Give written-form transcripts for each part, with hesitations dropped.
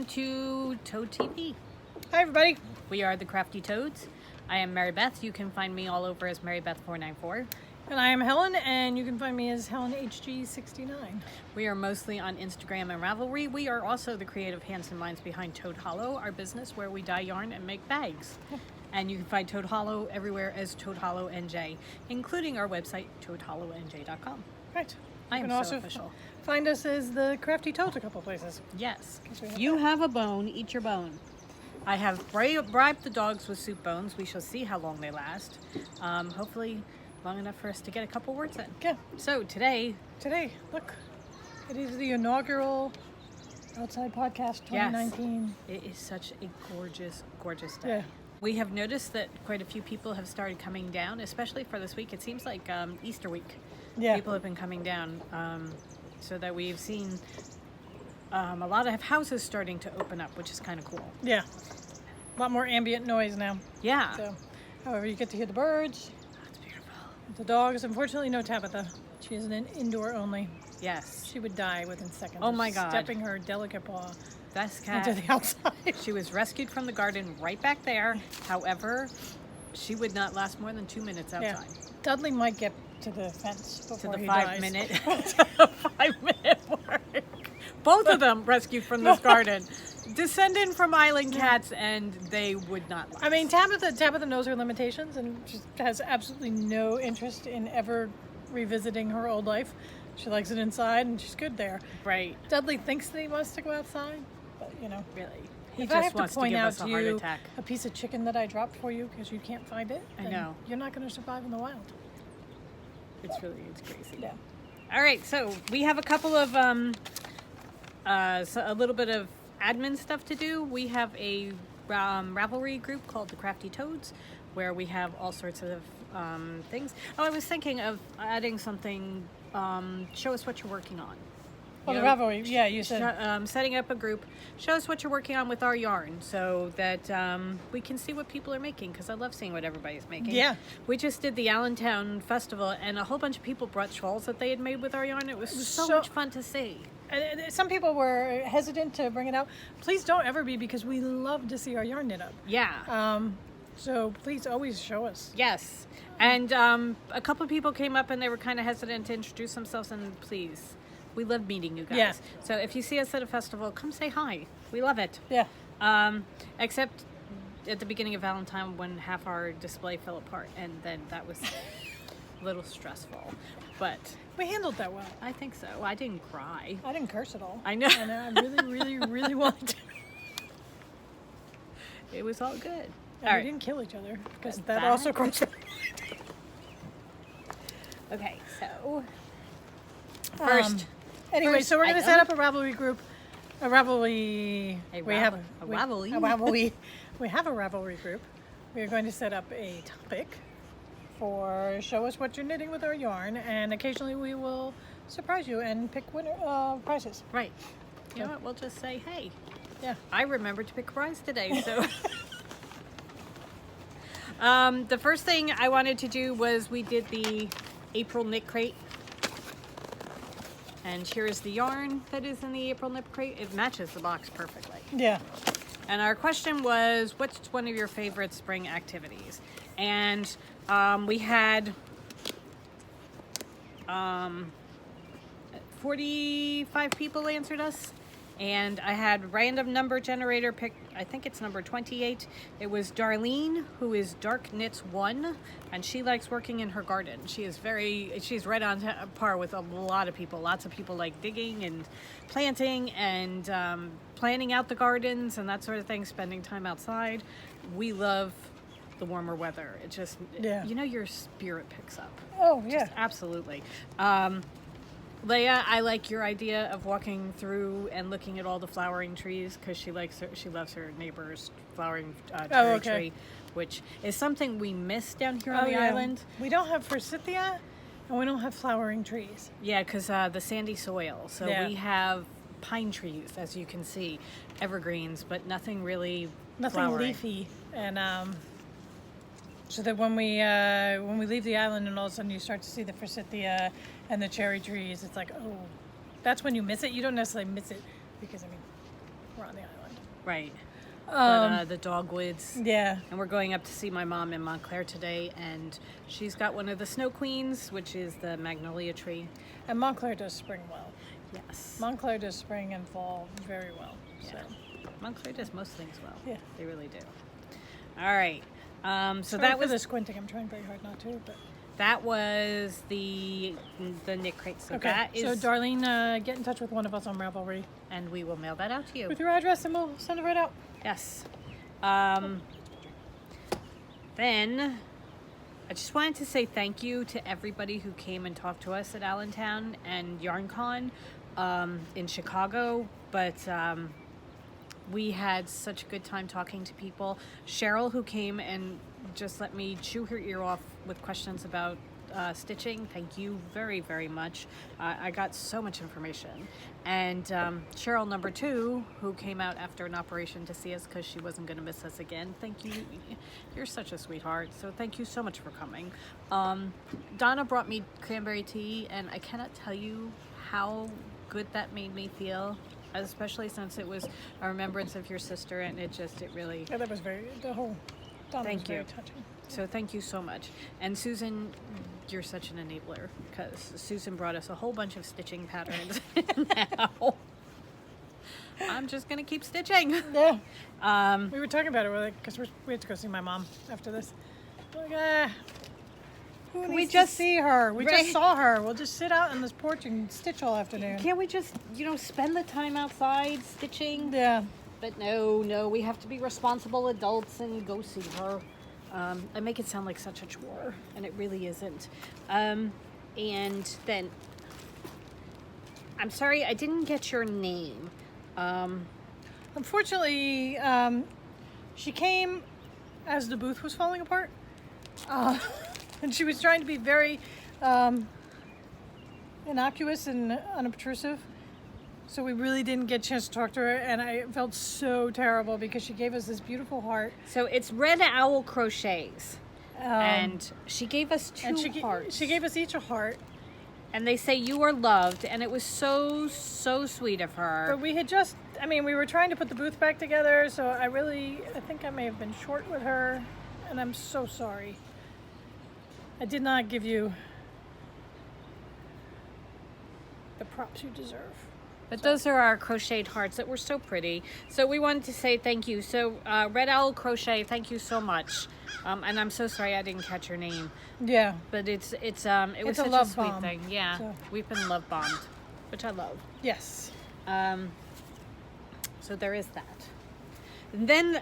to Toad TV. Hi everybody. We are the Crafty Toads. I am Mary Beth. You can find me all over as Mary Beth 494. And I am Helen, and you can find me as HelenHG69. We are mostly on Instagram and Ravelry. We are also the creative hands and minds behind Toad Hollow, our business where we dye yarn and make bags. And you can find Toad Hollow everywhere as Toad Hollow NJ, including our website, toadhollowNJ.com. Right. I You am can so also official. find us as the Crafty Toads a couple places. Yes. we have You that. have a bone, eat your bone. I have bribed the dogs with soup bones. We shall see how long they last. Hopefully long enough for us to get a couple words in. Yeah. So today, Look, it is the inaugural Outside Podcast 2019. it is such a gorgeous, gorgeous day. Yeah. We have noticed that quite a few people have started coming down, especially for this week. It seems like Easter week. Yeah. People have been coming down, so that we've seen a lot of houses starting to open up, which is kind of cool. Yeah. A lot more ambient noise now. Yeah. So, however, you get to hear the birds, That's beautiful. the dogs. Unfortunately, no Tabitha. She is an indoor only. Yes. She would die within seconds. Oh of my God. Stepping her delicate paw This into cat, the outside. she was rescued from the garden right back there. However, she would not last more than 2 minutes outside. Yeah. Dudley might get to the fence To before the he 5 dies. minute, to the 5 minute mark. Both of them rescued from this garden. Descended from island cats, and they would not last. I mean, Tabitha knows her limitations, and she has absolutely no interest in ever revisiting her old life. She likes it inside, and she's good there. Right. Dudley thinks that he wants to go outside, but Really. He if I just have to wants to point give out us a to heart you attack. a piece of chicken that I dropped for you because you can't find it, I then know. you're not going to survive in the wild. It's crazy. Yeah. All right, so we have a couple of a little bit of admin stuff to do. We have a Ravelry group called the Crafty Toads, where we have all sorts of things. Oh, I was thinking of adding something. Show us what you're working on. Well, You the know, Ravelry, yeah, you said. setting up a group. Show us what you're working on with our yarn, so that we can see what people are making. Because I love seeing what everybody's making. Yeah. We just did the Allentown Festival, and a whole bunch of people brought shawls that they had made with our yarn. It was so much fun to see. And some people were hesitant to bring it out. Please don't ever be, because we love to see our yarn knit up. Yeah. So please always show us. Yes. And a couple of people came up and they were kind of hesitant to introduce themselves, and please, we love meeting you guys. Yeah. So if you see us at a festival, come say hi. We love it. Yeah. Except at the beginning of Valentine when half our display fell apart, and then that was a little stressful. But We handled that well. I think so. I didn't cry. I didn't curse at all. I know. And I really wanted to. It was all good. And All we right. didn't kill each other, because That- that also crossed. Okay, so first, Anyway, First so we're going to set item. up a Ravelry group. A Ravelry. A we have Ravelry. A Ravelry. We have a Ravelry group. We are going to set up a topic for show us what you're knitting with our yarn, and occasionally we will surprise you and pick winner prizes. right. You know what? We'll just say, hey, Yeah. I remembered to pick a prize today. So, the first thing I wanted to do was we did the April knit crate. And here is the yarn that is in the April knit crate. It matches the box perfectly. Yeah. And our question was, what's one of your favorite spring activities? And we had 45 people answered us. And I had random number generator pick, I think it's number 28. It was Darlene, who is Dark Knits 1, and she likes working in her garden. She's right on par with a lot of people. Lots of people like digging and planting and planning out the gardens and that sort of thing, spending time outside. We love the warmer weather. It just, Yeah. your spirit picks up. Oh, yeah. Just absolutely. Leia, I like your idea of walking through and looking at all the flowering trees, because she loves her neighbor's flowering cherry okay. tree, which is something we miss down here on the yeah. island. We don't have forsythia, and we don't have flowering trees. Yeah, because the sandy soil. So Yeah. we have pine trees, as you can see, evergreens, but nothing really Nothing flowering. leafy, and so that when we leave the island and all of a sudden you start to see the forsythia and the cherry trees, it's like, oh, that's when you miss it. You don't necessarily miss it because, I mean, we're on the island. Right. Um, But the dogwoods. yeah. And we're going up to see my mom in Montclair today, and she's got one of the snow queens, which is the magnolia tree. And Montclair does spring well. Yes. Montclair does spring and fall very well. Yeah. So. Montclair does most things well. Yeah. They really do. All right. So Sorry that for was the squinting. I'm trying very hard not to, but that was the knit crate. So okay. that is, So Darlene, get in touch with one of us on Ravelry and we will mail that out to you. with your address, and we'll send it right out. Yes. Then I just wanted to say thank you to everybody who came and talked to us at Allentown and YarnCon in Chicago. But we had such a good time talking to people. Cheryl, who came and just let me chew her ear off with questions about stitching. Thank you very, very much. I got so much information. And Cheryl number 2, who came out after an operation to see us because she wasn't going to miss us again. Thank you. You're such a sweetheart. So thank you so much for coming. Donna brought me cranberry tea, and I cannot tell you how good that made me feel, especially since it was a remembrance of your sister, and it really... Yeah, that was the whole Donna Thank was very you. touching. So thank you so much. And Susan, you're such an enabler, because Susan brought us a whole bunch of stitching patterns. Now I'm just going to keep stitching. Yeah. We were talking about it because we had to go see my mom after this. We're like, who needs to see her? We Right. just saw her. We'll just sit out on this porch and stitch all afternoon. Can't we just, spend the time outside stitching? Yeah. But no, we have to be responsible adults and go see her. I make it sound like such a chore, and it really isn't. And then, I'm sorry, I didn't get your name. Unfortunately, she came as the booth was falling apart. And she was trying to be very innocuous and unobtrusive. So we really didn't get a chance to talk to her, and I felt so terrible because she gave us this beautiful heart. So it's Red Owl Crochets, and she gave us two hearts. She gave us each a heart. And they say you are loved, and it was so sweet of her. But we had we were trying to put the booth back together, so I think I may have been short with her, and I'm so sorry. I did not give you the props you deserve. But those are our crocheted hearts that were so pretty. So we wanted to say thank you. So Red Owl Crochet, thank you so much. And I'm so sorry I didn't catch your name. Yeah. But it was such a sweet thing. Yeah. So. We've been love bombed, which I love. Yes. So there is that. And then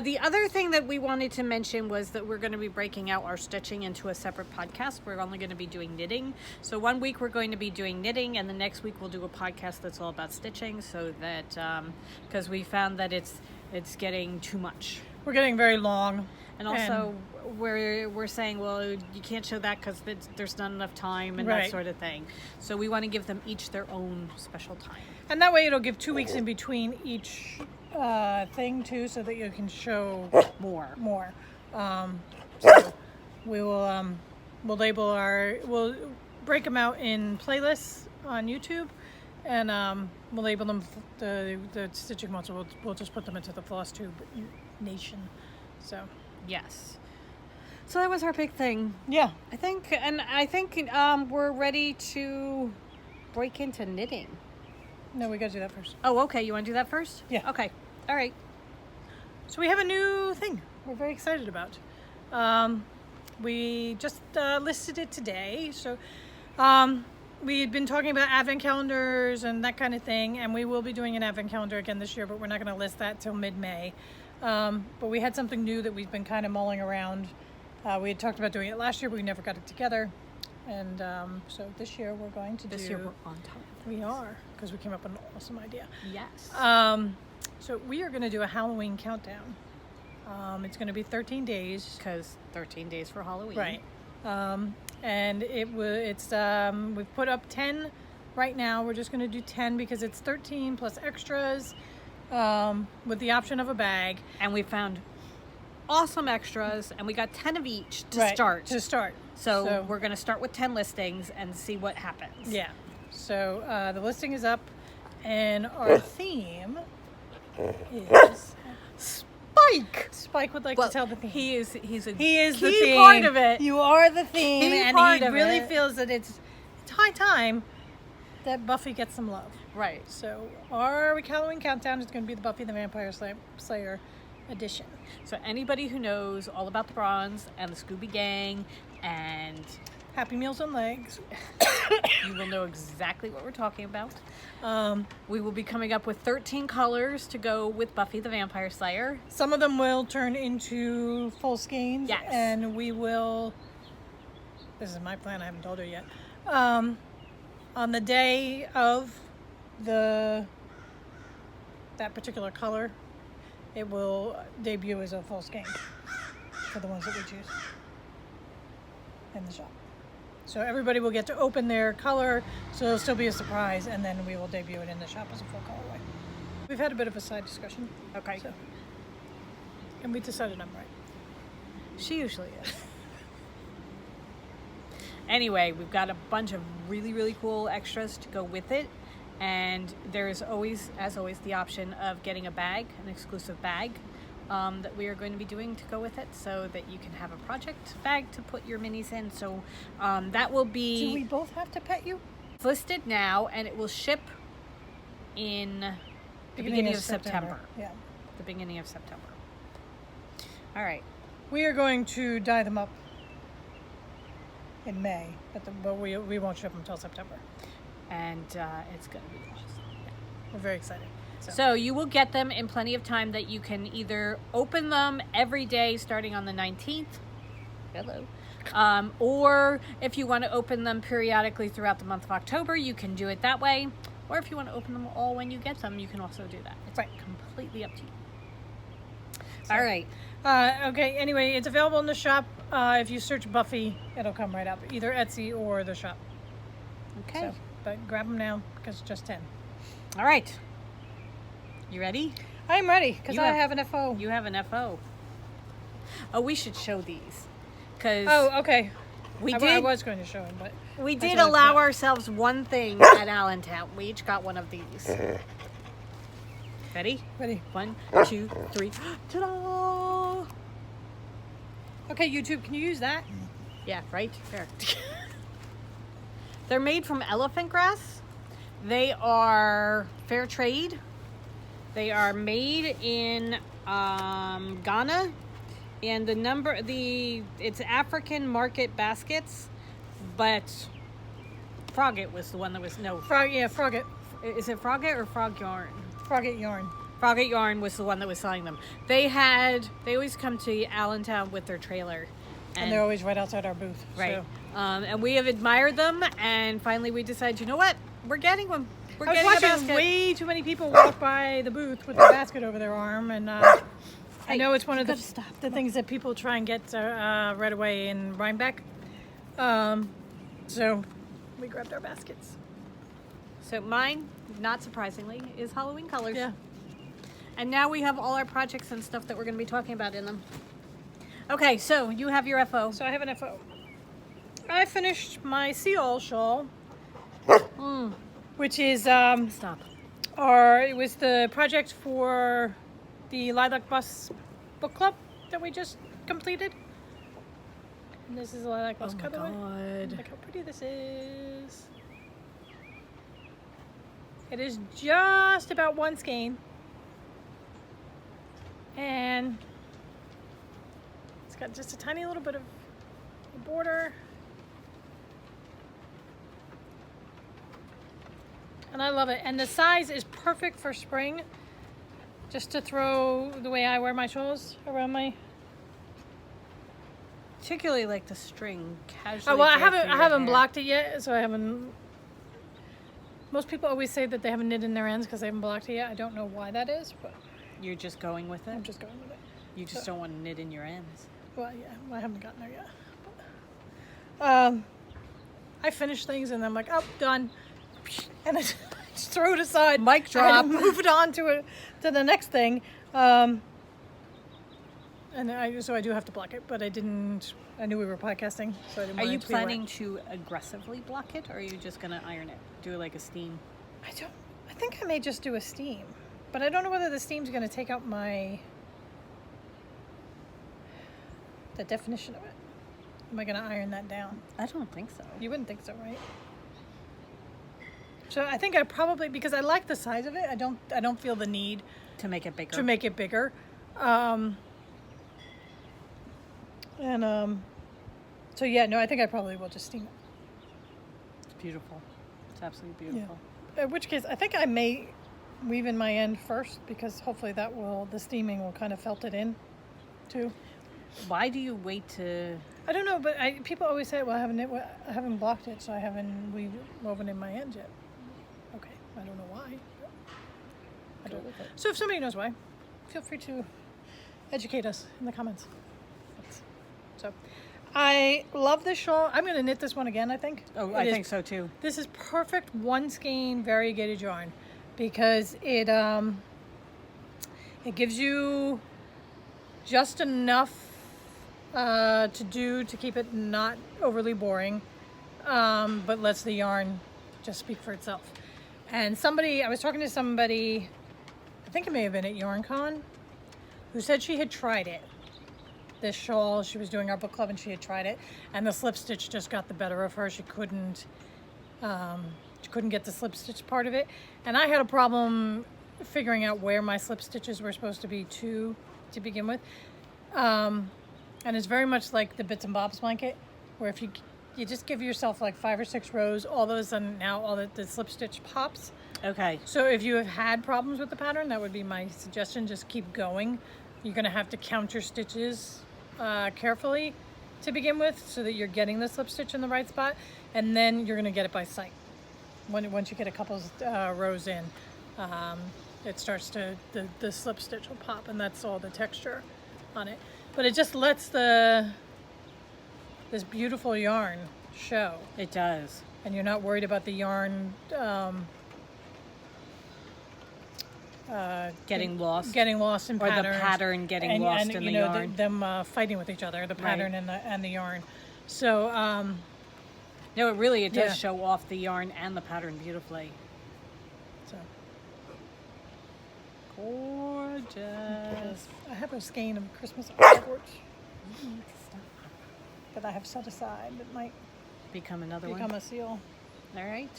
the other thing that we wanted to mention was that we're going to be breaking out our stitching into a separate podcast. We're only going to be doing knitting. So one week we're going to be doing knitting, and the next week we'll do a podcast that's all about stitching, so that because we found that it's getting too much. We're getting very long. And also we're saying, well, you can't show that because there's not enough time and right. that sort of thing. So we want to give them each their own special time. And that way it'll give 2 weeks in between each thing too, so that you can show more. So we will we'll break them out in playlists on YouTube, and we'll label them the stitching ones. So we'll just put them into the Floss Tube Nation. So yes. So that was our big thing. Yeah. I think we're ready to break into knitting. No, we gotta do that first. Oh, okay. You want to do that first? Yeah. Okay. All right. So we have a new thing we're very excited about. We just listed it today. So we had been talking about advent calendars and that kind of thing, and we will be doing an advent calendar again this year, but we're not going to list that till mid-May. But we had something new that we've been kind of mulling around. We had talked about doing it last year, but we never got it together. And so this year we're going to This year we're on top. We are, because we came up with an awesome idea. Yes. So we are going to do a Halloween countdown. It's going to be 13 days. Because 13 days for Halloween. Right. And we've put up 10 right now. We're just going to do 10 because it's 13 plus extras with the option of a bag. And we found awesome extras, and we got 10 of each to start. So we're going to start with 10 listings and see what happens. Yeah. So the listing is up, and our theme is Spike. Spike would like Well, to tell the theme. he's a He is key the theme. part of it. You are the theme, Key and part he of really it. feels that it's high time that Buffy gets some love. Right. So our Halloween countdown is going to be the Buffy the Vampire Slayer edition. So anybody who knows all about the Bronze and the Scooby Gang, and Happy Meals on Legs. you will know exactly what we're talking about. Um, We will be coming up with 13 colors to go with Buffy the Vampire Slayer. some of them will turn into full skeins. Yes. And we will, this is my plan, I haven't told her yet. On the day of that particular color, it will debut as a full skein for the ones that we choose in the shop. So everybody will get to open their color, so it'll still be a surprise, and then we will debut it in the shop as a full colorway. We've had a bit of a side discussion. Okay. So, and we decided I'm right. She usually is. Anyway, we've got a bunch of really, really cool extras to go with it. And there's always, as always, the option of getting a bag, an exclusive bag, that we are going to be doing to go with it, so that you can have a project bag to put your minis in. So that will Do be we both have to pet you? listed now, and it will ship in the beginning of September. Yeah. The beginning of September. All right. We are going to dye them up in May, but we won't ship them until September. And it's going to be awesome. We're very excited. So you will get them in plenty of time that you can either open them every day starting on the 19th. Hello. Or if you want to open them periodically throughout the month of October, you can do it that way. Or if you want to open them all when you get them, you can also do that. It's completely up to you. So, all right. Okay, anyway, it's available in the shop. If you search Buffy, it'll come right up, either Etsy or the shop. Okay. So, but grab them now, because it's just 10. All right. You ready? I'm ready, because You I have- have an FO. You have an FO. Oh, we should show these. Because Oh, okay. we I did was going to show him, but We I did totally allow forgot. ourselves one thing at Allentown. We each got one of these. Ready? Ready. 1, 2, 3. Ta-da! Okay, YouTube, can you use that? Yeah, right there. They're made from elephant grass. They are fair trade. They are made in Ghana, and it's African market baskets, but Frogget was the one that was Frogget. Is it Frogget or Frog Yarn? Frogget yarn. Frogget Yarn was the one that was selling them. They always come to Allentown with their trailer. And they're always right outside our booth. right. So. And we have admired them, and finally we decided, you know what? We're getting them. We're I was getting a watching basket. way too many people walk by the booth with their basket over their arm, and I know it's one of the things that people try and get right away in Rhinebeck. So we grabbed our baskets. So mine, not surprisingly, is Halloween colors. Yeah. And now we have all our projects and stuff that we're going to be talking about in them. Okay, so you have your FO. So I have an FO. I finished my Shawl shawl, which is Stop. it was the project for the Lilac Bus book club that we just completed. And this is a Lilac Bus colorway. God. Look how pretty this is. It is just about one skein. And it's got just a tiny little bit of a border. And I love it. And the size is perfect for spring. Just to throw the way I wear my shawls around my... Particularly like the string casually. Oh, well, I draped through your haven't hair. blocked it yet, so I haven't... Most people always say that they haven't knit in their ends because they haven't blocked it yet. I don't know why that is, but You're just going with it? I'm just going with it. You just don't want to knit in your ends. Well, yeah, I haven't gotten there yet. But, I finish things and I'm like, oh, done. And I just throw it aside. Mic drop. And move it on to the next thing. And so I do have to block it, but I didn't. I knew we were podcasting, so I didn't. Are want you it to be wet. planning to aggressively block it, or are you just going to iron it? Do like a steam? I think I may just do a steam. But I don't know whether the steam's going to take out the definition of it. Am I going to iron that down? I don't think so. You wouldn't think so, right? So I think I probably, because I like the size of it, I don't feel the need To make it bigger. to make it bigger. So yeah, no, I think I probably will just steam it. It's beautiful. It's absolutely beautiful. Yeah. In which case, I think I may weave in my end first, because hopefully the steaming will kind of felt it in too. Why do you wait to... I don't know, but people always say, well, I haven't blocked it, so I haven't woven in my end yet. Okay, I don't know why. I don't. So if somebody knows why, feel free to educate us in the comments. Thanks. So, I love this shawl. I'm going to knit this one again, I think. Oh, I think so too. This is perfect one skein variegated yarn, because it gives you just enough to keep it not overly boring, but lets the yarn just speak for itself. And I was talking to somebody, I think it may have been at YarnCon, who said she had tried it. This shawl, she was doing our book club and she had tried it, and the slip stitch just got the better of her. She couldn't get the slip stitch part of it, and I had a problem figuring out where my slip stitches were supposed to be to begin with. And it's very much like the Bits and Bobs blanket, where if you just give yourself like 5 or 6 rows, all those, and now all the slip stitch pops. Okay. So if you have had problems with the pattern, that would be my suggestion. Just keep going. You're going to have to count your stitches carefully to begin with, so that you're getting the slip stitch in the right spot, and then you're going to get it by sight. Once you get a couple rows in, it starts to, the slip stitch will pop, and that's all the texture on it. But it just lets this beautiful yarn show. It does. And you're not worried about the yarn Getting lost. Getting lost in patterns. Or the pattern getting lost in the yarn. Them fighting with each other, the pattern and the yarn. So, no, it does show off the yarn and the pattern beautifully. So. Gorgeous. I have a skein of Christmas artwork that I have set aside that might become another become one. a seal. All right.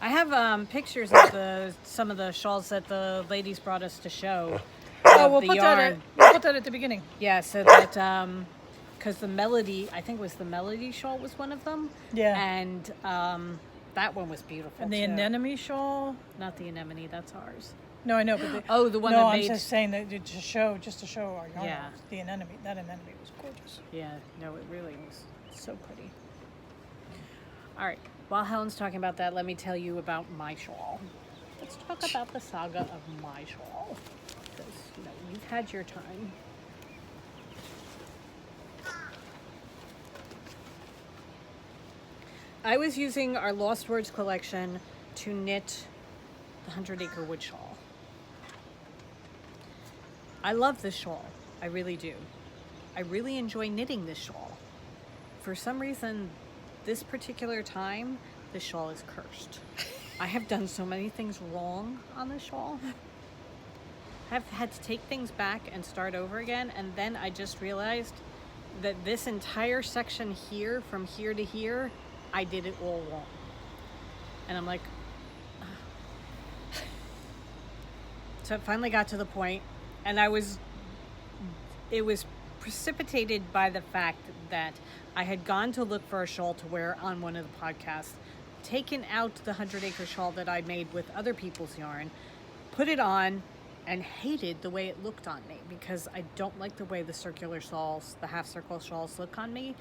I have pictures of some of the shawls that the ladies brought us to show. We'll put that at the beginning. Yeah, so that because the Melody, I think it was the Melody shawl was one of them. Yeah. And that one was beautiful. And the anemone shawl. Not the anemone, that's ours. No, I know, but the one that I'm made... just saying that just to show our yarn. Yeah. The anemone, that anemone was gorgeous. Yeah, no, it really was so pretty. All right, while Helen's talking about that, let me tell you about my shawl. Let's talk about the saga of my shawl, because you've had your time. I was using our Lost Words collection to knit the 100 Acre Wood Shawl. I love this shawl. I really do. I really enjoy knitting this shawl. For some reason, this particular time, this shawl is cursed. I have done so many things wrong on this shawl. I've had to take things back and start over again, and then I just realized that this entire section here, from here to here, I did it all wrong. And I'm like... So it finally got to the point, and it was precipitated by the fact that I had gone to look for a shawl to wear on one of the podcasts, taken out the 100 Acre shawl that I made with other people's yarn, put it on, and hated the way it looked on me, because I don't like the way the circular shawls, the half circle shawls look on me.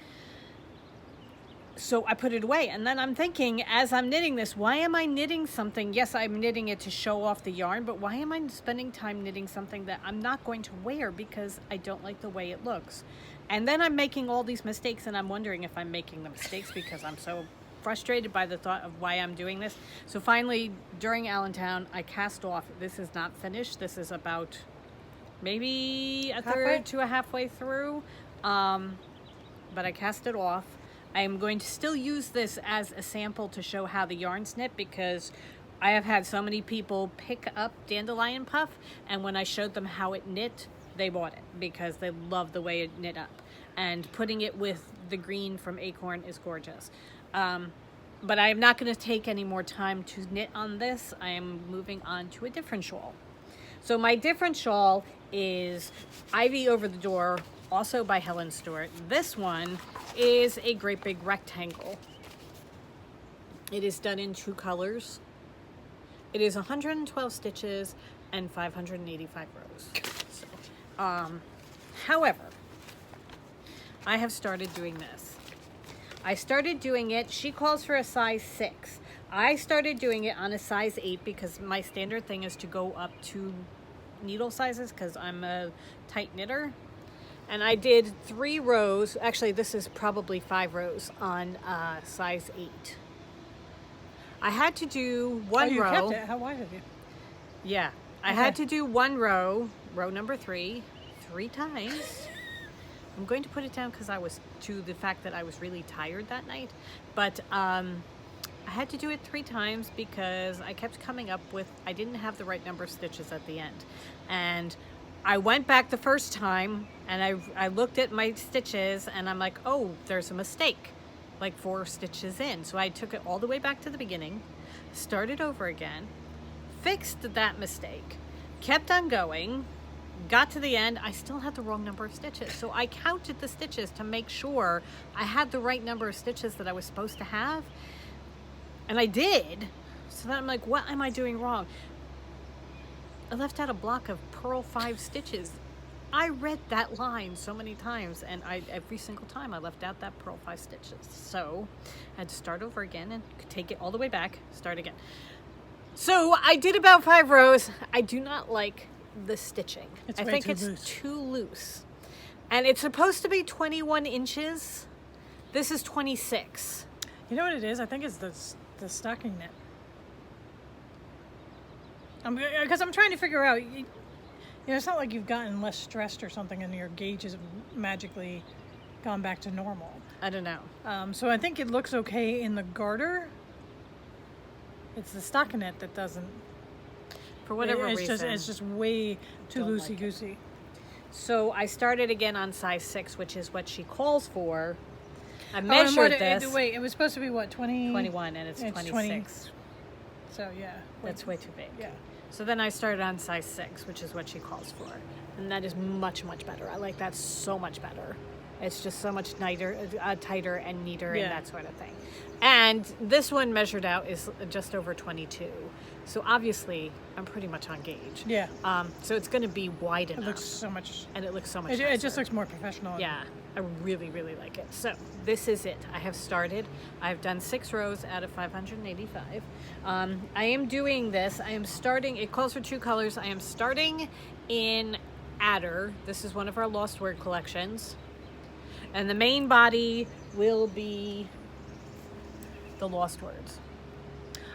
So I put it away, and then I'm thinking, as I'm knitting this, why am I knitting something? Yes, I'm knitting it to show off the yarn, but why am I spending time knitting something that I'm not going to wear because I don't like the way it looks? And then I'm making all these mistakes, and I'm wondering if I'm making the mistakes because I'm so frustrated by the thought of why I'm doing this. So finally, during Allentown, I cast off. This is not finished. This is about maybe a third to a halfway through, but I cast it off. I am going to still use this as a sample to show how the yarns knit, because I have had so many people pick up Dandelion Puff, and when I showed them how it knit, they bought it because they love the way it knit up. And putting it with the green from Acorn is gorgeous. But I am not going to take any more time to knit on this. I am moving on to a different shawl. So my different shawl is Ivy Over the Door, also by Helen Stewart. This one is a great big rectangle. It is done in 2 colors. It is 112 stitches and 585 rows. So, however, I have started doing this. I started doing it, she calls for a size 6. I started doing it on a size 8 because my standard thing is to go up 2 needle sizes because I'm a tight knitter. And I did 3 rows, actually this is probably 5 rows on size 8. I had to do 1 row. Kept it. How wide have you? Yeah, I had to do 1 row, row number 3, 3 times. I'm going to put it down because I was, to the fact that I was really tired that night. But I had to do it 3 times because I kept coming up with, I didn't have the right number of stitches at the end. And I went back the first time and I looked at my stitches and I'm like, oh, there's a mistake, like 4 stitches in. So I took it all the way back to the beginning, started over again, fixed that mistake, kept on going, got to the end, I still had the wrong number of stitches. So I counted the stitches to make sure I had the right number of stitches that I was supposed to have. And I did. So then I'm like, what am I doing wrong? I left out a block of purl 5 stitches. I read that line so many times, and every single time I left out that purl 5 stitches. So I had to start over again and take it all the way back, start again. So I did about 5 rows. I do not like the stitching. I think it's too loose. And it's supposed to be 21 inches. This is 26. You know what it is? I think it's the stocking knit. Because I'm trying to figure out, you know, it's not like you've gotten less stressed or something and your gauges have magically gone back to normal. I don't know. So I think it looks okay in the garter. It's the stockinette that doesn't. For whatever reason. It's just way too loosey-goosey. So I started again on size 6, which is what she calls for. I measured this. Wait, it was supposed to be what, 20? 21, and it's 26. 20. So yeah. That's way too big. Yeah. So then I started on size 6, which is what she calls for. And that is much, much better. I like that so much better. It's just so much tighter and neater and that sort of thing. And this one measured out is just over 22. So obviously I'm pretty much on gauge. Yeah. So it's going to be wide enough. It looks so much. And it looks so much It just looks more professional. Yeah. I really, really like it. So this is it. I have started. I've done 6 rows out of 585. I am doing this. I am starting. It calls for 2 colors. I am starting in Acre. This is one of our Lost Word collections. And the main body will be the Lost Words.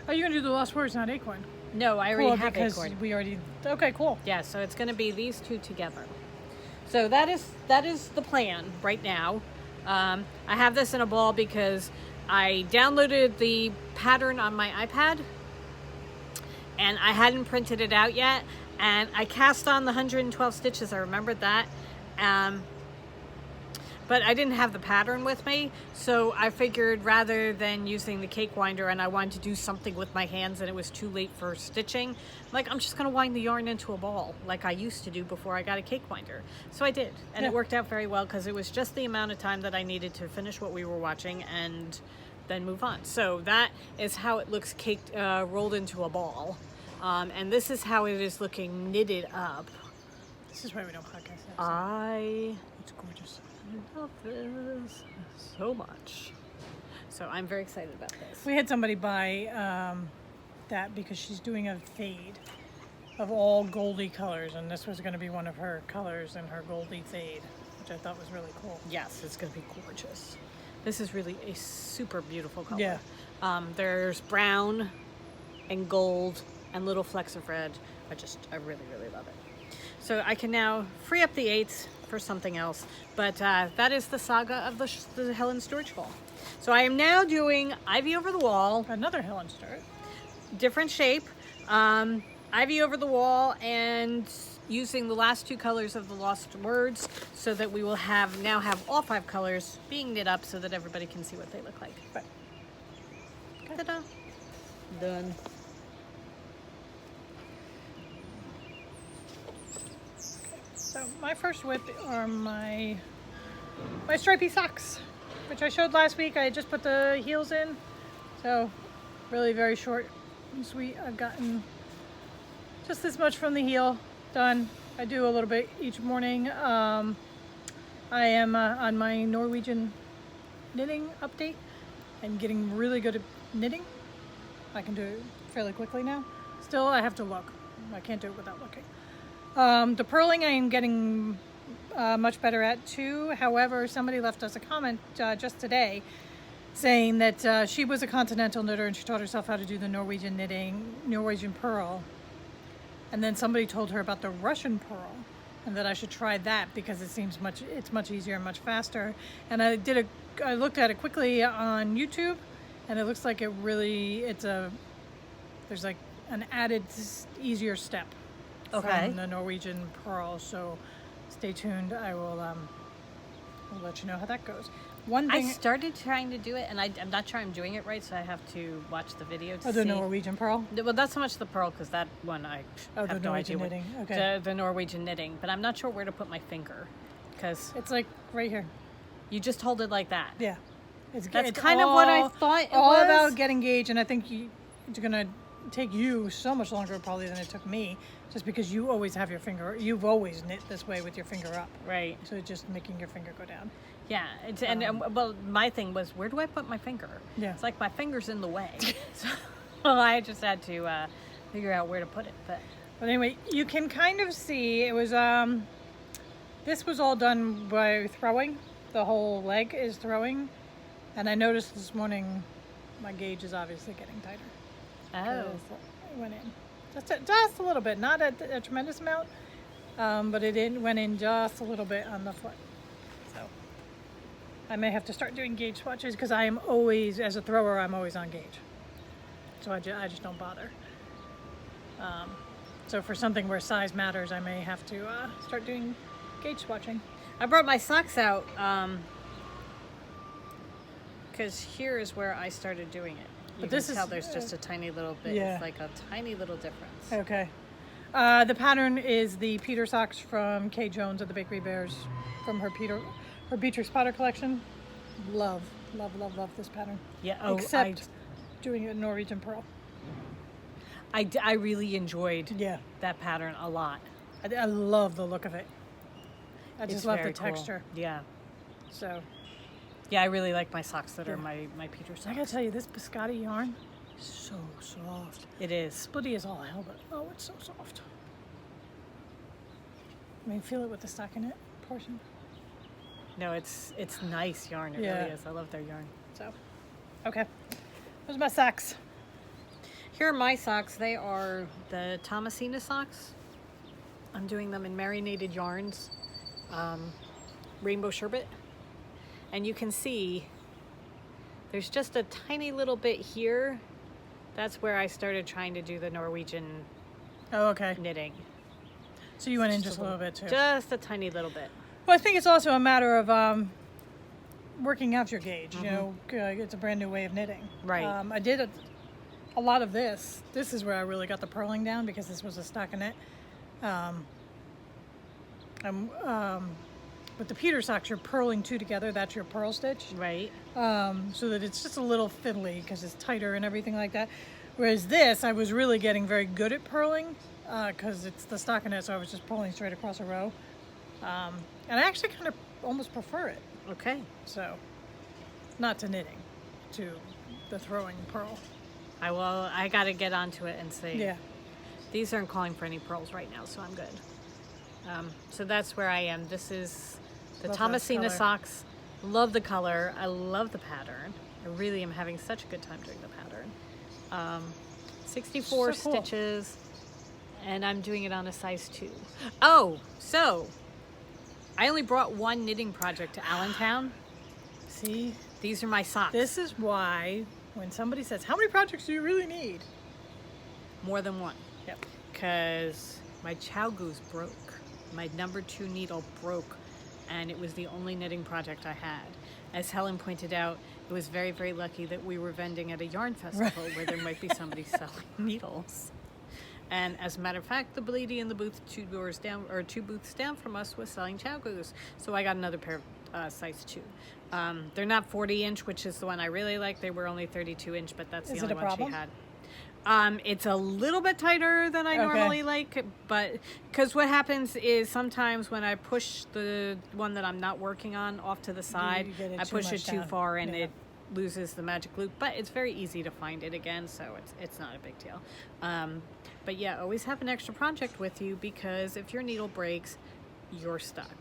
Are you going to do the Lost Words, not Acorn? No, I already have Acorn. We already. Okay, cool. Yeah, so it's going to be these 2 together. So that is the plan right now. I have this in a ball because I downloaded the pattern on my iPad and I hadn't printed it out yet. And I cast on the 112 stitches. I remembered that. But I didn't have the pattern with me, so I figured rather than using the cake winder and I wanted to do something with my hands and it was too late for stitching, like I'm just going to wind the yarn into a ball like I used to do before I got a cake winder. So I did, and it worked out very well because it was just the amount of time that I needed to finish what we were watching and then move on. So that is how it looks caked, rolled into a ball. And this is how it is looking knitted up. This is why we don't podcast. It's gorgeous. I love this so much. So I'm very excited about this. We had somebody buy that because she's doing a fade of all goldy colors, and this was going to be one of her colors in her goldy fade, which I thought was really cool. Yes, it's going to be gorgeous. This is really a super beautiful color. Yeah. There's brown and gold and little flecks of red. I really, really love it. So I can now free up the 8s for something else, but that is the saga of the Helen Stewart shawl. So I am now doing Ivy Over the Wall. Another Helen Stewart. different shape, ivy over the wall, and using the last 2 colors of the Lost Words, so that we will now have all 5 colors being knit up so that everybody can see what they look like. Right. Okay. Ta-da. Done. So my first whip are my stripy socks, which I showed last week. I just put the heels in, so really very short and sweet. I've gotten just this much from the heel done. I do a little bit each morning. I am on my Norwegian knitting update and getting really good at knitting. I can do it fairly quickly now. Still, I have to look. I can't do it without looking. The purling I am getting much better at too. However, somebody left us a comment just today saying that she was a continental knitter and she taught herself how to do the Norwegian knitting, Norwegian purl. And then somebody told her about the Russian purl and that I should try that because it seems it's much easier and much faster. And I looked at it quickly on YouTube and it looks like there's like an added easier step. Okay. From the Norwegian purl, so stay tuned. I will I'll let you know how that goes. One thing I started trying to do it, and I'm not sure I'm doing it right, so I have to watch the video to see. the Norwegian purl? Well, not so much the purl, because that one I have the no Norwegian idea. knitting. Okay. The Norwegian knitting, but I'm not sure where to put my finger, because It's like right here. you just hold it like that. Yeah. That's it's kind of what I thought it all was. about getting gauge, and I think it's gonna take you so much longer probably than it took me, just because you always have your finger. You've always knit this way with your finger up. Right. So it's just making your finger go down. Yeah. Well, my thing was, where do I put my finger? Yeah. It's like my finger's in the way. So I just had to figure out where to put it. But anyway, you can kind of see it was this was all done by throwing. The whole leg is throwing, and I noticed this morning my gauge is obviously getting tighter. oh, It went in just a little bit, not a tremendous amount, but it went in just a little bit on the foot. So I may have to start doing gauge swatches because I am always, as a thrower, I'm always on gauge. So I just don't bother. So for something where size matters, I may have to start doing gauge swatching. I brought my socks out because here is where I started doing it. You But can this is tell there's just a tiny little bit. yeah. It's like a tiny little difference. Okay. The pattern is the Peter socks from Kay Jones of the Bakery Bears from her Beatrix Potter collection. Love this pattern. Yeah. Oh, Except doing it in Norwegian purl. I really enjoyed Yeah. that pattern a lot. I love the look of it. I It's just love the very cool. texture. Yeah. So Yeah, I really like my socks that are Yeah. my Peter socks. I gotta tell you, this biscotti yarn is so soft. It is. Splitty is all hell, but oh, it's so soft. I mean, feel it with the stockinette portion. No, it's nice yarn. It Yeah. really is. I love their yarn. So, okay. Those are my socks. Here are my socks. They are the Thomasina Socks. I'm doing them in marinated yarns, rainbow sherbet. And you can see there's just a tiny little bit here. That's where I started trying to do the Norwegian Oh, okay. knitting. So you went in just a little bit too. Just a tiny little bit. Well, I think it's also a matter of working out your gauge. You know, it's a brand new way of knitting. Right. I did a lot of this. This is where I really got the purling down because this was a stockinette. With the Peter socks, you're purling two together. That's your purl stitch. Right. So that it's just a little fiddly because it's tighter and everything like that. Whereas this, I was really getting very good at purling because it's the stockinette, so I was just pulling straight across a row. And I actually kind of almost prefer it. Okay. So, not to knitting, to the throwing purl. I got to get onto it and see. Yeah. These aren't calling for any pearls right now, so I'm good. So that's where I am. This is the Love that Thomasina color. Socks. Love the color. I love the pattern. I really am having such a good time doing the pattern. 64 So cool. stitches, and I'm doing it on a size 2. Oh, so I only brought one knitting project to Allentown. See, These are my socks. this is why when somebody says, how many projects do you really need? more than one. Yep. Because my chow goose broke. My number 2 needle broke, and it was the only knitting project I had. As Helen pointed out, it was very, very lucky that we were vending at a yarn festival where there might be somebody selling needles. And as a matter of fact, the lady in the booth 2 booths down from us was selling chow goose. So I got another pair of size 2. They're not 40-inch, which is the one I really like. They were only 32-inch, but that's the only one she had. It's a little bit tighter than I normally like, but because what happens is sometimes when I push the one that I'm not working on off to the side, I push it too far and it loses the magic loop. But it's very easy to find it again, so it's not a big deal. But yeah, always have an extra project with you, because if your needle breaks, you're stuck.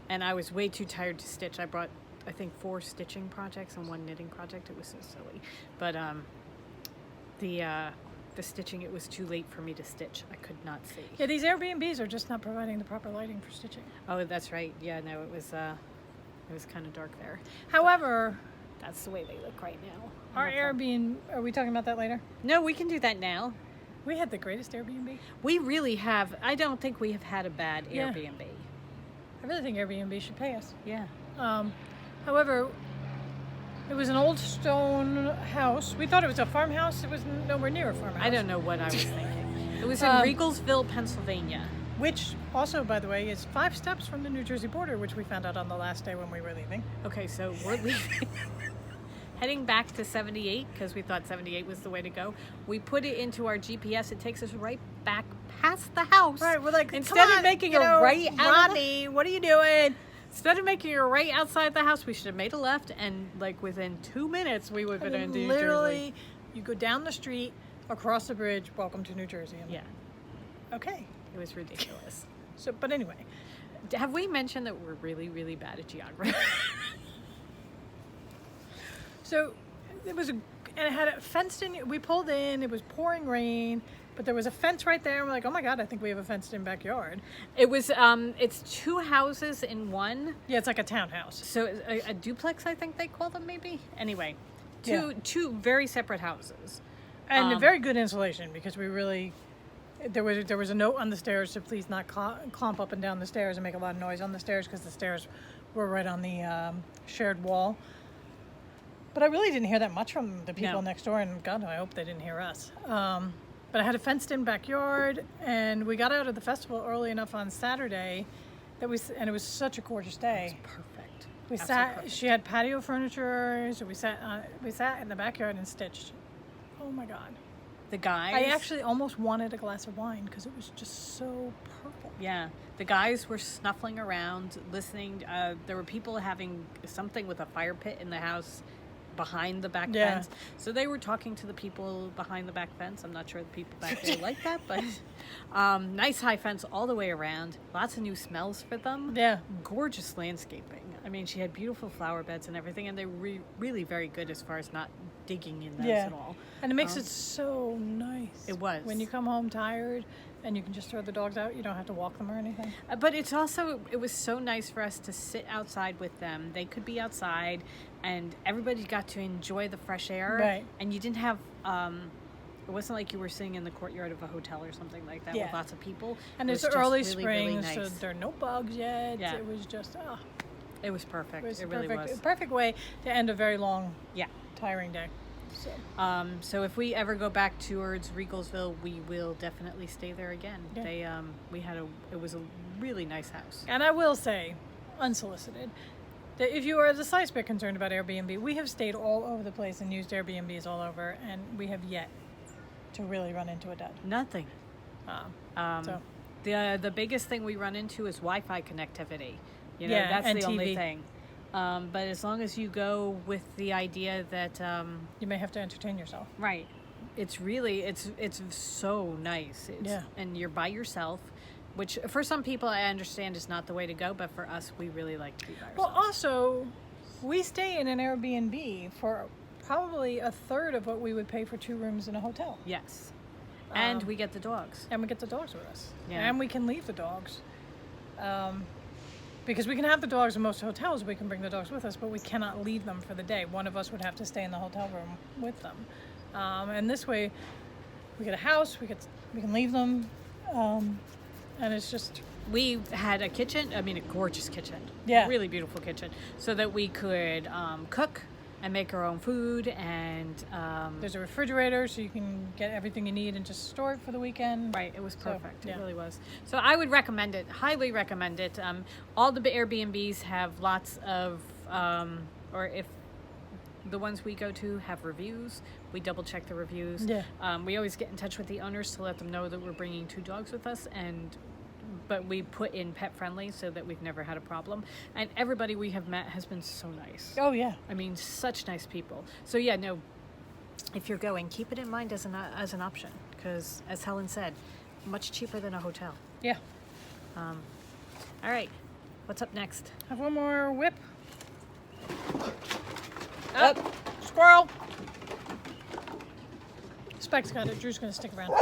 And I was way too tired to stitch. I brought, I think, 4 stitching projects and 1 knitting project. It was so silly. But the stitching, it was too late for me to stitch. I could not see. Yeah, these Airbnbs are just not providing the proper lighting for stitching. Oh, that's right. Yeah, no, it was kind of dark there. However, but that's the way they look right now. Our Airbnb, are we talking about that later? No, we can do that now. We had the greatest Airbnb. We really have. I don't think we have had a bad Airbnb. I really think Airbnb should pay us. Yeah. However, it was an old stone house. We thought it was a farmhouse. It was nowhere near a farmhouse. I don't know what I was thinking. It was in Regalsville, Pennsylvania. Which also, by the way, is 5 steps from the New Jersey border, which we found out on the last day when we were leaving. Okay, so we're leaving. Heading back to 78, because we thought 78 was the way to go. We put it into our GPS. It takes us right back past the house. Right, we're like, instead of making a right out. Rodney, what are you doing? Instead of making a right outside the house, we should have made a left, and like within 2 minutes, we would have been in New Jersey. Literally, you go down the street, across the bridge, welcome to New Jersey. Yeah. Okay. It was ridiculous. So, but anyway. Have we mentioned that we're really, really bad at geography? So it was and it had a fenced in. We pulled in. It was pouring rain, but there was a fence right there. And we're like, oh my god, I think we have a fenced in backyard. It was. It's 2 houses in one. Yeah, it's like a townhouse. So a duplex, I think they call them, maybe. Anyway, two very separate houses, and a very good insulation, because we really. There was a note on the stairs to please not clomp up and down the stairs and make a lot of noise on the stairs, because the stairs were right on the shared wall. But I really didn't hear that much from the people next door, and God, I hope they didn't hear us. But I had a fenced-in backyard, and we got out of the festival early enough on Saturday and it was such a gorgeous day. It was perfect. We sat. Perfect. She had patio furniture, so we sat in the backyard and stitched. Oh my God. The guys. I actually almost wanted a glass of wine because it was just so perfect. Yeah, the guys were snuffling around, listening. There were people having something with a fire pit in the house behind the back fence. So they were talking to the people behind the back fence. I'm not sure the people back there like that, but nice high fence all the way around. Lots of new smells for them. Yeah. Gorgeous landscaping. I mean, she had beautiful flower beds and everything, and they were really very good as far as not digging in those at all. And it makes it so nice. It was. When you come home tired and you can just throw the dogs out, you don't have to walk them or anything. But it was so nice for us to sit outside with them. They could be outside, and everybody got to enjoy the fresh air. Right. And you didn't have, it wasn't like you were sitting in the courtyard of a hotel or something like that with lots of people. And it's early spring, so there are no bugs yet. Yeah. It was just, it was perfect. It really was. A perfect way to end a very long, tiring day. So if we ever go back towards Regalsville, we will definitely stay there again. Yeah. It was a really nice house. And I will say, unsolicited, that if you are the slightest bit concerned about Airbnb, we have stayed all over the place and used Airbnbs all over, and we have yet to really run into a dud. Nothing. The biggest thing we run into is Wi-Fi connectivity. You know, that's the TV. only thing. But as long as you go with the idea that you may have to entertain yourself. Right. It's really it's so nice. And you're by yourself, which for some people I understand is not the way to go, but for us we really like to be by ourselves. Well, also we stay in an Airbnb for probably a third of what we would pay for 2 rooms in a hotel. Yes. And we get the dogs. And we get the dogs with us. Yeah. And we can leave the dogs. Because we can have the dogs in most hotels, we can bring the dogs with us, but we cannot leave them for the day. One of us would have to stay in the hotel room with them. And this way, we get a house, we can leave them, and it's just. We had a kitchen, I mean a gorgeous kitchen, Yeah, really beautiful kitchen, so that we could cook and make our own food, and there's a refrigerator so you can get everything you need and just store it for the weekend. right, it was perfect. So, yeah. It really was. So I would recommend it, highly recommend it. All the Airbnbs have lots of, or if the ones we go to have reviews, we double check the reviews. Yeah. We always get in touch with the owners to let them know that we're bringing 2 dogs with us, but we put in pet friendly so that we've never had a problem. And everybody we have met has been so nice. Oh yeah. I mean, such nice people. So yeah, no, if you're going, keep it in mind as an option, because as Helen said, much cheaper than a hotel. Yeah. All right, what's up next? Have one more whip. Up. Squirrel. Specs got it. Drew's gonna stick around.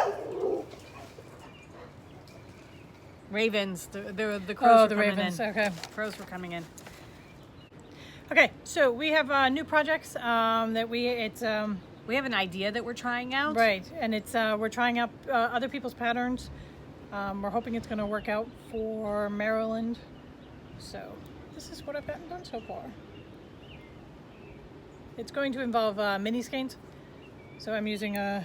Ravens, the crows were The coming ravens. in. Okay. Crows were coming in. Okay. So we have new projects that we We have an idea that we're trying out. right, and it's we're trying out other people's patterns. We're hoping it's going to work out for Maryland. So this is what I've gotten done so far. It's going to involve mini skeins. So I'm using a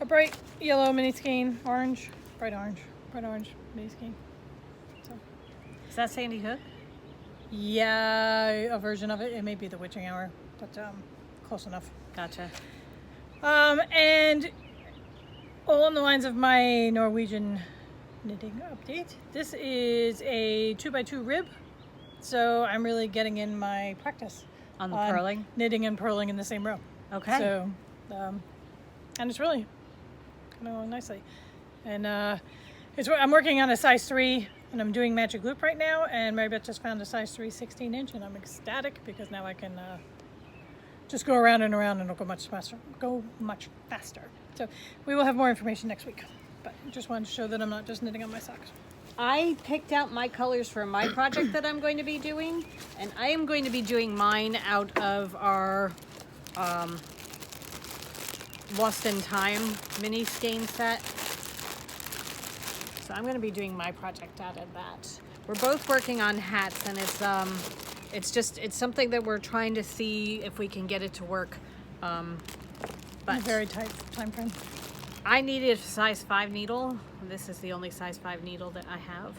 bright yellow mini skein, bright orange mini skein. So Is that Sandy Hook? yeah, a version of it. It may be the witching hour, but close enough. Gotcha. And along the lines of my Norwegian knitting update, this is a 2x2 rib. So I'm really getting in my practice On the purling? knitting and purling in the same row. Okay. So, and it's really kind of going nicely. And I'm working on a size 3, and I'm doing magic loop right now. And Mary Beth just found a size 3 16-inch, and I'm ecstatic because now I can just go around and around, and it'll go much faster. So we will have more information next week. But I just wanted to show that I'm not just knitting on my socks. I picked out my colors for my project that I'm going to be doing, and I am going to be doing mine out of our Lost in Time mini skein set. So I'm going to be doing my project out of that. We're both working on hats, and it's something that we're trying to see if we can get it to work. In But a very tight time frame. I needed a size 5 needle. This is the only size 5 needle that I have.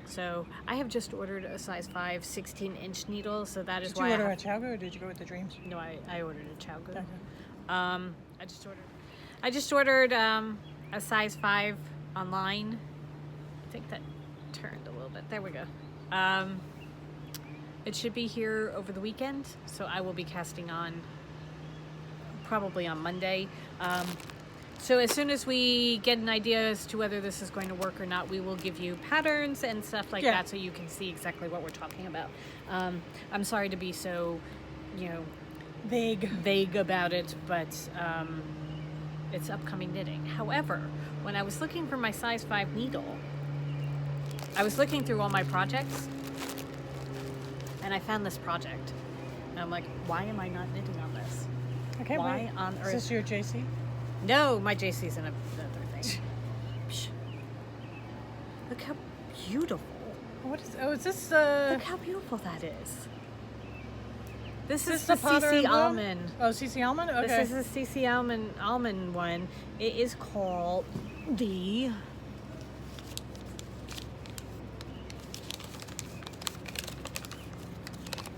So I have just ordered a size 5 16-inch needle. So that is Did why you order a Chowgo, or did you go with the Dreams? No, I ordered a Chow Good. Okay. I just ordered a size 5 online. I think that turned a little bit. There we go. It should be here over the weekend, so I will be casting on probably on Monday. So as soon as we get an idea as to whether this is going to work or not, we will give you patterns and stuff like that, so you can see exactly what we're talking about. I'm sorry to be so, vague about it, but it's upcoming knitting. However, when I was looking for my size 5 needle, I was looking through all my projects, and I found this project. And I'm like, why am I not knitting on this? Okay, Why wait. on Is earth? this your JC? No, my JC's in another thing. Look how beautiful. Is this Look how beautiful that is. This is the powder CC and blue? Almond. Oh, CC Almond? Okay. This is the CC Almond one. It is called the...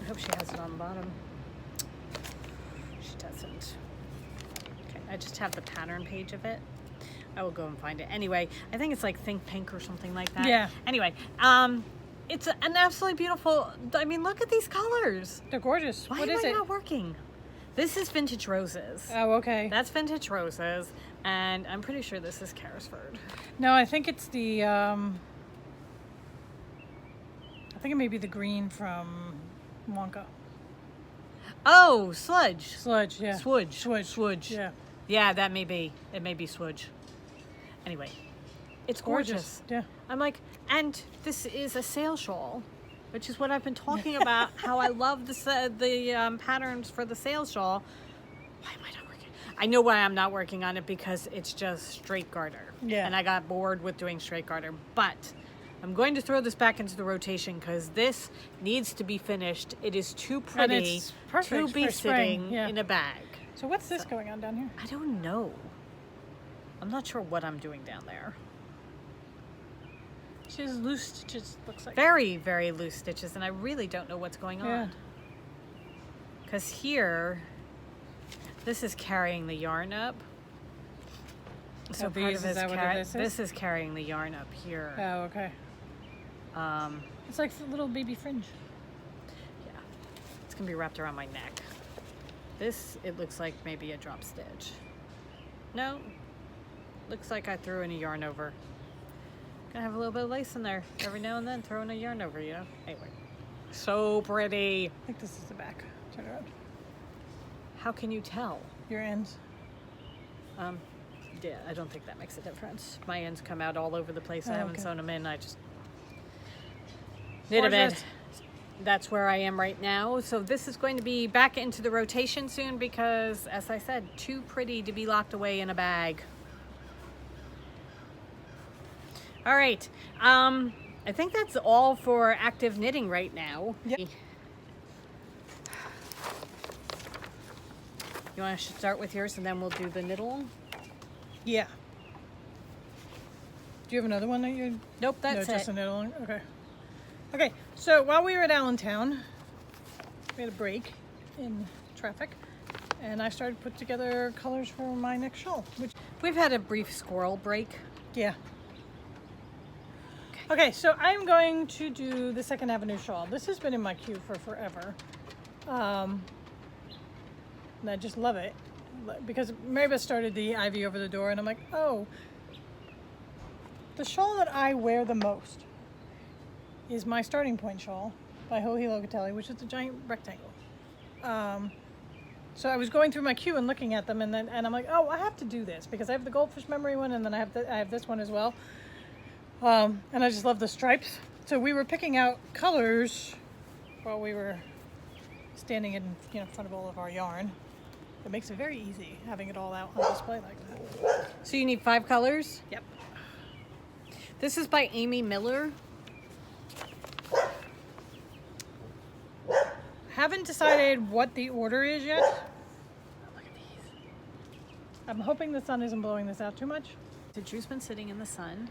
I hope she has it on the bottom. She doesn't. Okay, I just have the pattern page of it. I will go and find it. Anyway, I think it's like Think Pink or something like that. Yeah. Anyway, it's an absolutely beautiful... I mean, look at these colors. They're gorgeous. Why What am is I it? not working? This is Vintage Roses. Oh, okay. That's Vintage Roses, and I'm pretty sure this is Carrisford. No, I think it's the, I think it may be the green from Wonka. Oh, Sludge. Sludge, yeah. Swudge. Yeah. Yeah, that may be. It may be Swudge. Anyway, it's gorgeous. Yeah. I'm like, and this is a sail shawl, which is what I've been talking about, how I love the patterns for the sail shawl. Why am I not working? I know why I'm not working on it, because it's just straight garter. Yeah. And I got bored with doing straight garter. But I'm going to throw this back into the rotation because this needs to be finished. It is too pretty it's perfect to be for spring, sitting yeah. in a bag. So what's this going on down here? I don't know. I'm not sure what I'm doing down there. She has loose stitches, looks like. Very, very loose stitches, and I really don't know what's going Yeah. on. Because here, this is carrying the yarn up. So part these, of is that what this is? is carrying the yarn up here. Oh, okay. It's like a little baby fringe. Yeah, it's gonna be wrapped around my neck. This, it looks like maybe a drop stitch. No, looks like I threw in a yarn over. Gonna have a little bit of lace in there every now and then, throwing a yarn over, you know? Anyway, so pretty. I think this is the back. Turn around. How can you tell? Your ends. Yeah, I don't think that makes a difference. My ends come out all over the place. I Oh, haven't okay. sewn them in. I just knit them in. Gorgeous. That's where I am right now. So this is going to be back into the rotation soon because, as I said, too pretty to be locked away in a bag. All right. I think that's all for active knitting right now. Yep. You want to start with yours and then we'll do the knit along? Yeah. Do you have another one that you? Nope, that's no, just it. a knit along. Okay. Okay. So while we were at Allentown, we had a break in traffic, and I started to put together colors for my next shawl. Which, We've had a brief squirrel break. yeah. Okay, so I'm going to do the Second Avenue shawl. This has been in my queue for forever. And I just love it. Because Marybeth started the Ivy over the door, and I'm like, oh, the shawl that I wear the most is my Starting Point shawl by Joji Locatelli, which is a giant rectangle. So I was going through my queue and looking at them, and I'm like, oh, I have to do this because I have the Goldfish Memory one, and then I have this one as well. And I just love the stripes. So we were picking out colors while we were standing in front of all of our yarn. It makes it very easy having it all out on display like that. So you need 5 colors? Yep. This is by Amy Miller. Haven't decided what the order is yet. Look at these. I'm hoping the sun isn't blowing this out too much. The Drew's been sitting in the sun,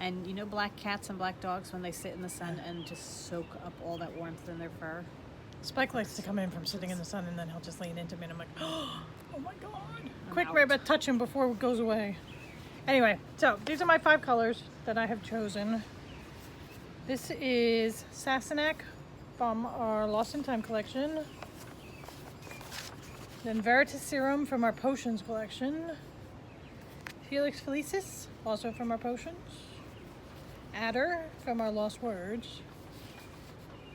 and you know black cats and black dogs when they sit in the sun and just soak up all that warmth in their fur? Spike likes to come in from sitting in the sun, and then he'll just lean into me, and I'm like, oh my god. Quick, out. Marybeth, touch him before it goes away. Anyway, so these are my 5 colors that I have chosen. This is Sassenach from our Lost in Time collection. Then Veritaserum from our Potions collection. Felix Felicis, also from our Potions. Adder from our Lost Words.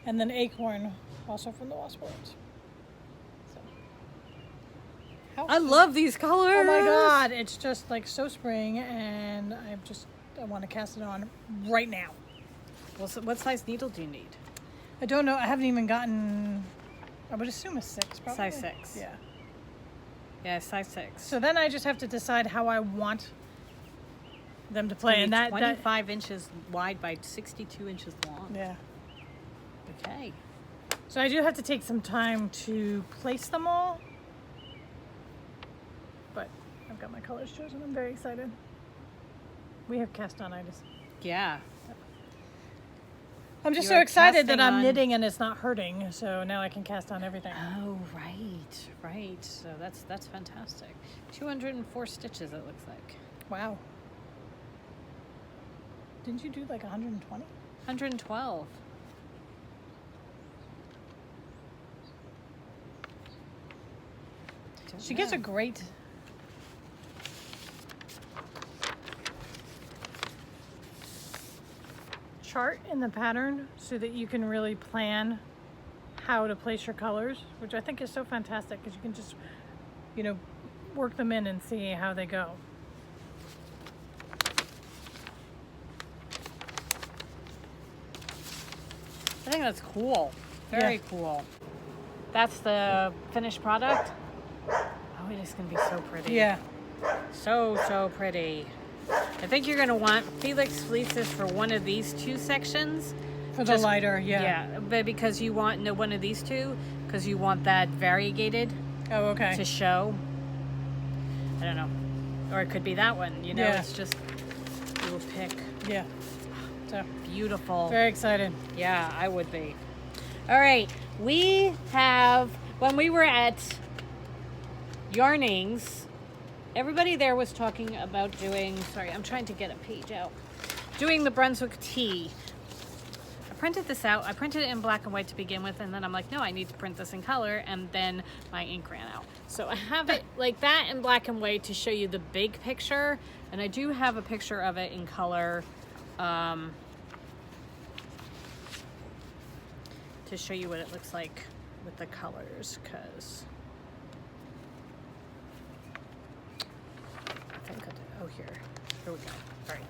And then Acorn, also from the Lost Words. So, I love these colors. Oh my god, it's just like so spring, and I want to cast it on right now. Well, so what size needle do you need? I don't know, I haven't even gotten, I would assume a 6 probably. Size 6. Yeah. Yeah, size 6. So then I just have to decide how I want them to play. And that 25 inches wide by 62 inches long. yeah. Okay. So I do have to take some time to place them all. But I've got my colors chosen. I'm very excited. We have cast-on-itis. Yeah. I'm just You're so excited that casting I'm on- knitting and it's not hurting. So now I can cast on everything. Oh, right. So that's fantastic. 204 stitches it looks like. Wow. Didn't you do like 120? 112. She gives a great chart in the pattern so that you can really plan how to place your colors, which I think is so fantastic because you can just, work them in and see how they go. I think that's cool. Very cool. That's the finished product. Oh, Oh, it is going to be so pretty. Yeah. So pretty. I think you're going to want Felix fleeces for one of these two sections. For the lighter, yeah. Yeah, but because you want one of these two, because you want that variegated Oh, okay. to show. I don't know. Or it could be that one, you know, Yeah. it's just, you will pick. Yeah. So, Beautiful. very excited. Yeah, I would be. All right, we have, when we were at Yarnings, everybody there was talking about doing, sorry, I'm trying to get a page out, doing the Brunswick Tee. I printed this out. I printed it in black and white to begin with, and then I'm like, no, I need to print this in color, and then my ink ran out. So I have it like that in black and white to show you the big picture, and I do have a picture of it in color to show you what it looks like with the colors, because I think oh, here we go. All right,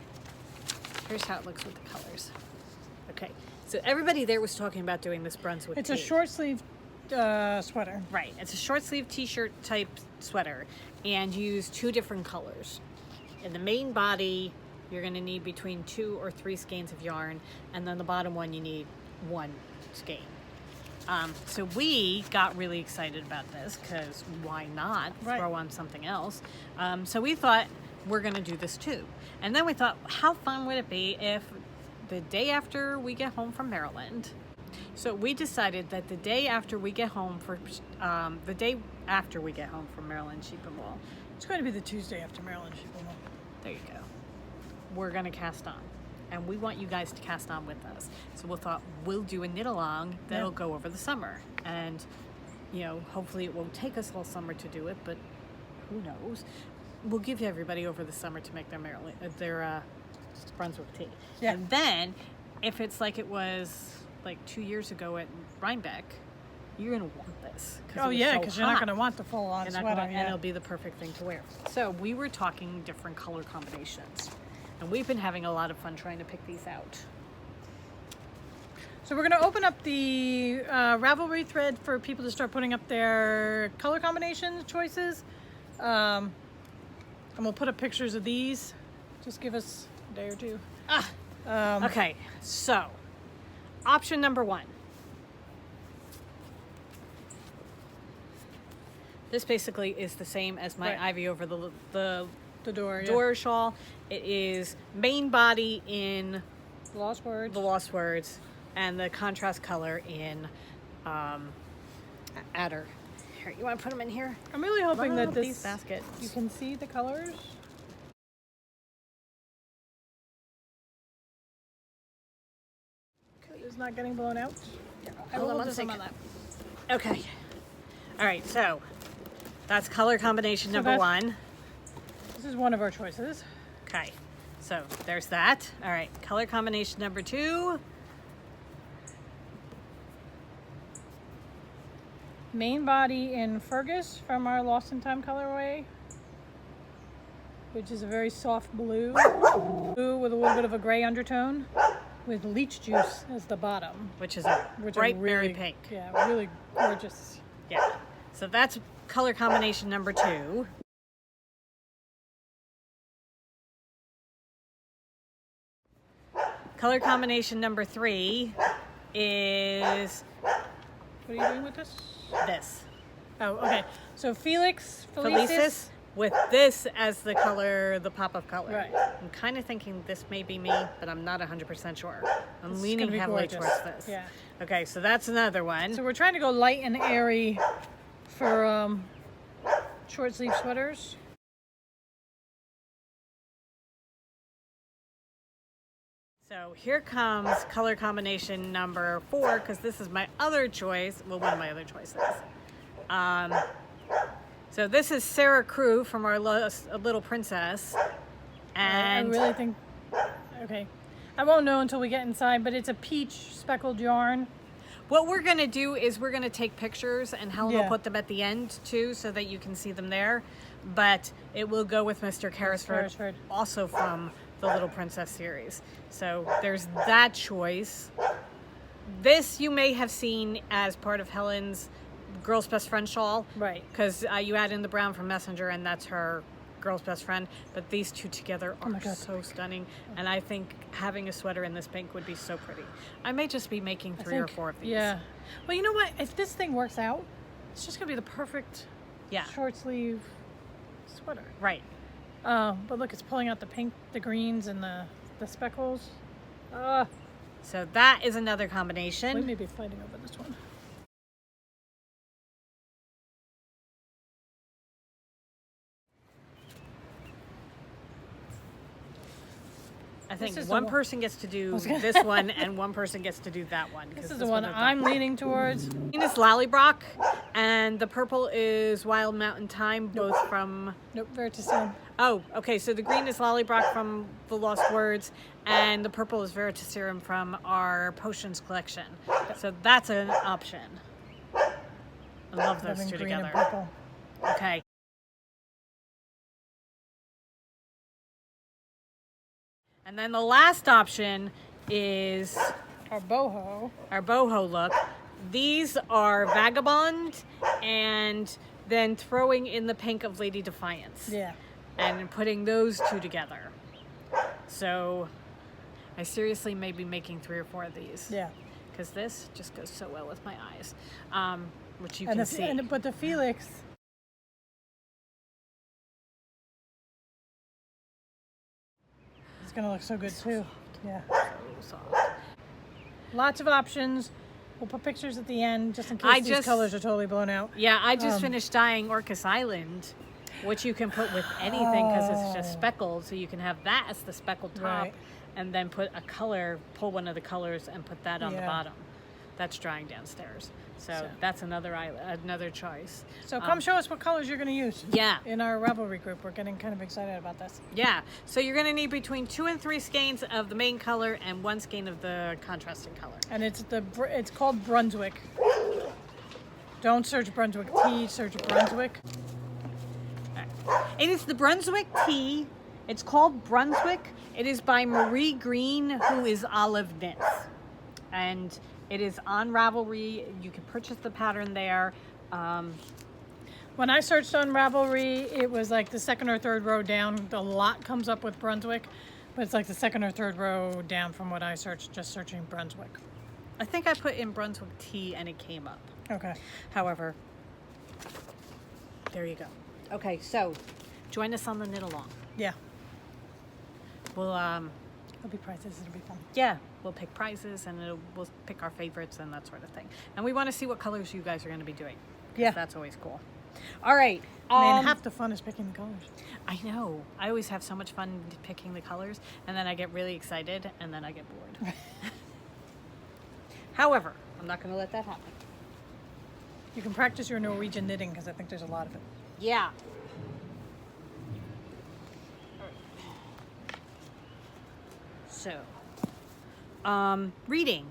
here's how it looks with the colors. Okay, so everybody there was talking about doing this Brunswick It's tee. a short sleeve sweater. Right, it's a short sleeve t-shirt type sweater, and you use two different colors. In the main body, you're going to need between 2 or 3 skeins of yarn, and then the bottom one you need 1 skein. So we got really excited about this because why not throw on something else? So we thought we're going to do this too. And then we thought, how fun would it be if the day after we get home from Maryland, so we decided that the day after we get home from Maryland Sheep and Wool, It's going to be the Tuesday after Maryland Sheep and Wool. there you go, we're going to cast on. And we want you guys to cast on with us. So we thought we'll do a knit along that'll go over the summer. And, you know, hopefully it won't take us all summer to do it, but who knows? We'll give everybody over the summer to make their Brunswick Tee. Yeah. And then, if it's like it was like 2 years ago at Rhinebeck, you're going to want this. Oh, yeah, because you're not going to want the full-on sweater. And it'll be the perfect thing to wear. So we were talking different color combinations. And we've been having a lot of fun trying to pick these out. So we're going to open up the Ravelry thread for people to start putting up their color combination choices. And we'll put up pictures of these. Just give us a day or two. Okay, so option number 1. This basically is the same as my Ivy over the door shawl. It is main body in The Lost Words, and the contrast color in Adder. Here, you want to put them in here? I'm really hoping that these baskets. you can see the colors. It's not getting blown out. Hold on one second. Okay. All right, so that's color combination number 1. This is one of our choices. Okay, so there's that. All right, color combination number 2. Main body in Fergus from our Lost in Time colorway, which is a very soft blue with a little bit of a gray undertone, with leech juice as the bottom. Which is a bright berry pink. Yeah, really gorgeous. Yeah, so that's color combination number 2. Color combination number 3 is What are you doing with this? this. Oh, okay. So Felicis Felicis with this as the color, the pop-up color. Right. I'm kind of thinking this may be me, but I'm not 100% sure. I'm This is leaning gonna be heavily gorgeous. towards this. Yeah. Okay, so that's another one. So we're trying to go light and airy for short sleeve sweaters. So here comes color combination number 4, because this is my other choice. Well, one of my other choices. So this is Sarah Crew from our Little Princess. And I really think, okay. I won't know until we get inside, but it's a peach speckled yarn. what we're going to do is we're going to take pictures, and Helen will Yeah. put them at the end too, so that you can see them there. But it will go with Mr. Carrisford, also from the Little Princess series. So there's that choice. This you may have seen as part of Helen's girl's best friend shawl. Right. Because you add in the brown from Messenger, and that's her girl's best friend. But these two together are so stunning. And I think having a sweater in this pink would be so pretty. I may just be making 3 or 4 of these. Yeah. Well, you know what? If this thing works out, it's just going to be the perfect short sleeve sweater. Right. But look, it's pulling out the pink, the greens, and the speckles. So that is another combination. We may be fighting over this one. I think one person gets to do this one and one person gets to do that one. This is the one I'm leaning towards. Green is Lollybrock and the purple is Wild Mountain Thyme, both from... Nope, Verticillium. Oh, okay, so the green is Lollybrock from The Lost Words and the purple is Verticillium from our Potions collection. So that's an option. I love those two green together. And purple. Okay. And then the last option is our boho look. These are Vagabond and then throwing in the pink of Lady Defiance. Yeah. And putting those two together. So I seriously may be making 3 or 4 of these. Yeah. Because this just goes so well with my eyes, which you can see. But the Felix... It's gonna look so good too. Yeah. So soft. Lots of options. We'll put pictures at the end just in case these colors are totally blown out. Yeah, I just finished dyeing Orcas Island, which you can put with anything because it's just speckled. So you can have that as the speckled top and then put a color, pull one of the colors and put that on the bottom. That's drying downstairs. So that's another choice. So come show us what colors you're going to use. Yeah. In our Ravelry group. We're getting kind of excited about this. Yeah. So you're going to need between 2 and 3 skeins of the main color and 1 skein of the contrasting color. And it's called Brunswick. Don't search Brunswick Tee, search Brunswick. Right. It is the Brunswick Tee. It's called Brunswick. It is by Marie Green, who is Olive Knits. And it is on Ravelry. You can purchase the pattern there. When I searched on Ravelry, it was like the 2nd or 3rd row down. A lot comes up with Brunswick, but it's like the 2nd or 3rd row down from what I searched, just searching Brunswick. I think I put in Brunswick Tee and it came up. Okay. However, there you go. Okay, so join us on the knit along. Yeah. We'll There'll be prizes. It'll be fun. Yeah, we'll pick prizes and we'll pick our favorites and that sort of thing. And we want to see what colors you guys are going to be doing. Yeah, that's always cool. All right. Man, half the fun is picking the colors. I know. I always have so much fun picking the colors, and then I get really excited, and then I get bored. However, I'm not going to let that happen. You can practice your Norwegian knitting because I think there's a lot of it. Yeah. So, reading.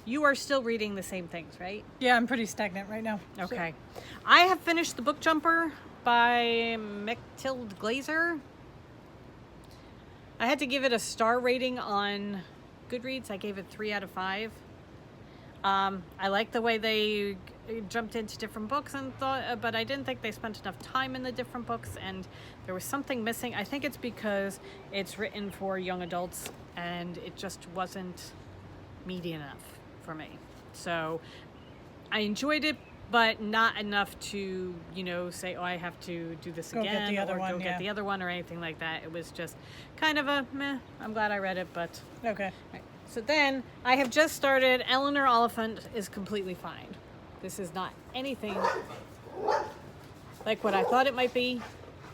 You are still reading the same things, right? Yeah, I'm pretty stagnant right now. Okay. So. I have finished The Book Jumper by Mechtilde Glazer. I had to give it a star rating on Goodreads. I gave it 3 out of 5. I like the way they jumped into different books and thought, but I didn't think they spent enough time in the different books, and there was something missing. I think it's because it's written for young adults and it just wasn't meaty enough for me. So I enjoyed it, but not enough to, say, oh, I have to do this again get the other or one, go get the other one or anything like that. It was just kind of a meh. I'm glad I read it, but okay. Right. So then I have just started Eleanor Oliphant is Completely Fine. This is not anything like what I thought it might be.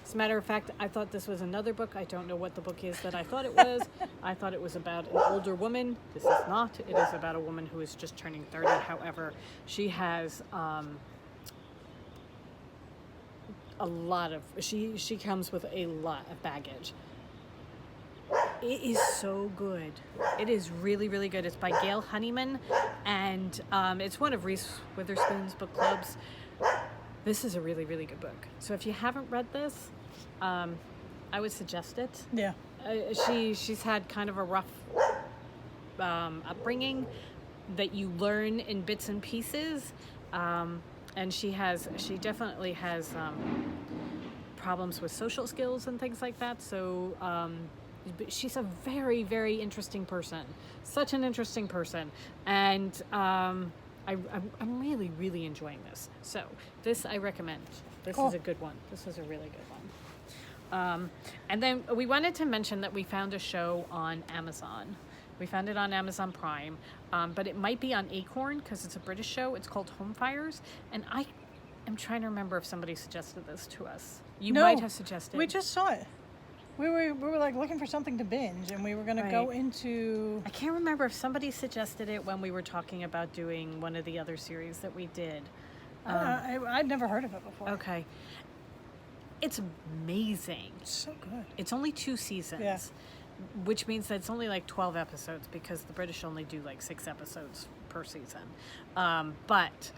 As a matter of fact, I thought this was another book. I don't know what the book is that I thought it was. I thought it was about an older woman. This is not. It is about a woman who is just turning 30. However, she has she comes with a lot of baggage. It is so good. It is really, really good. It's by Gail Honeyman, and it's one of Reese Witherspoon's book clubs. This is a really, really good book. So if you haven't read this, I would suggest it. Yeah. She's had kind of a rough upbringing that you learn in bits and pieces. and she definitely has problems with social skills and things like that. So but she's a very, very interesting person. Such an interesting person. And I'm really, really enjoying this. So this I recommend. This is a good one. This is a really good one. And then we wanted to mention that we found a show on Amazon. We found it on Amazon Prime, but it might be on Acorn because it's a British show. It's called Home Fires. And I am trying to remember if somebody suggested this to us. You might have suggested. We just saw it. We were like looking for something to binge, and we were going to go into... I can't remember if somebody suggested it when we were talking about doing one of the other series that we did. I'd never heard of it before. Okay. It's amazing. It's so good. It's only 2 seasons. Yeah. Which means that it's only like 12 episodes because the British only do like 6 episodes per season. But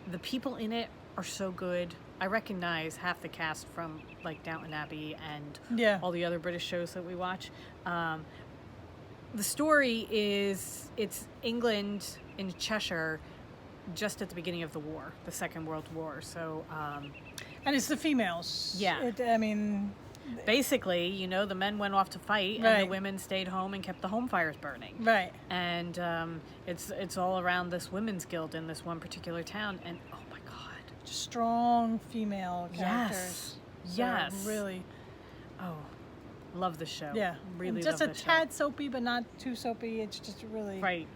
the people in it are so good. I recognize half the cast from like Downton Abbey and all the other British shows that we watch. The story is, it's England in Cheshire just at the beginning of the war, the Second World War. So, and it's the females. Yeah. Basically, you know, the men went off to fight and the women stayed home and kept the home fires burning. Right. And it's all around this women's guild in this one particular town. And oh my God. Strong female characters. Yes. So really. Oh, love the show. Yeah. Really just love a the tad soapy, but not too soapy. It's just really,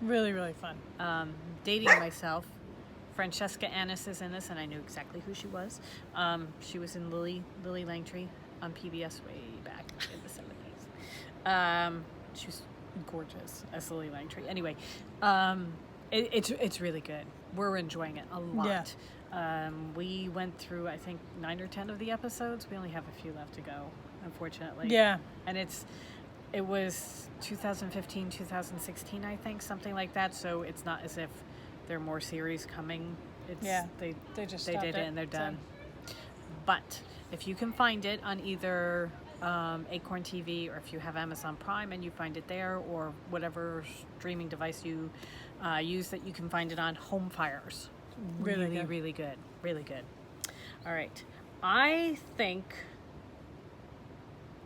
really, really fun. Dating myself. Francesca Annis is in this, and I knew exactly who she was. She was in Lily Langtry on PBS way back in the 70s. She was gorgeous as Lily Langtry. Anyway, it's really good. We're enjoying it a lot. Yeah. We went through, I think, 9 or 10 of the episodes. We only have a few left to go, unfortunately. Yeah. And it was 2015, 2016, I think, something like that. So it's not as if there are more series coming. They just did it and they're done. But if you can find it on either Acorn TV, or if you have Amazon Prime and you find it there, or whatever streaming device you use that you can find it on, Home Fires. Really good. Really good. Really good. All right. I think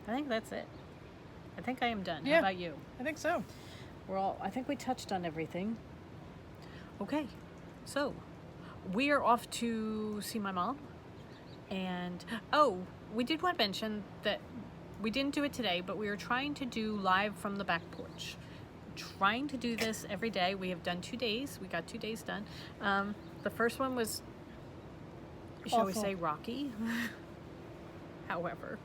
that's it. I think I am done. Yeah, how about you? I think so. I think we touched on everything. Okay. So we are off to see my mom. And we did want to mention that we didn't do it today, but we are trying to do live from the back porch. Trying to do this every day. We have done 2 days. We got 2 days done. The first one was, shall we say, rocky. However,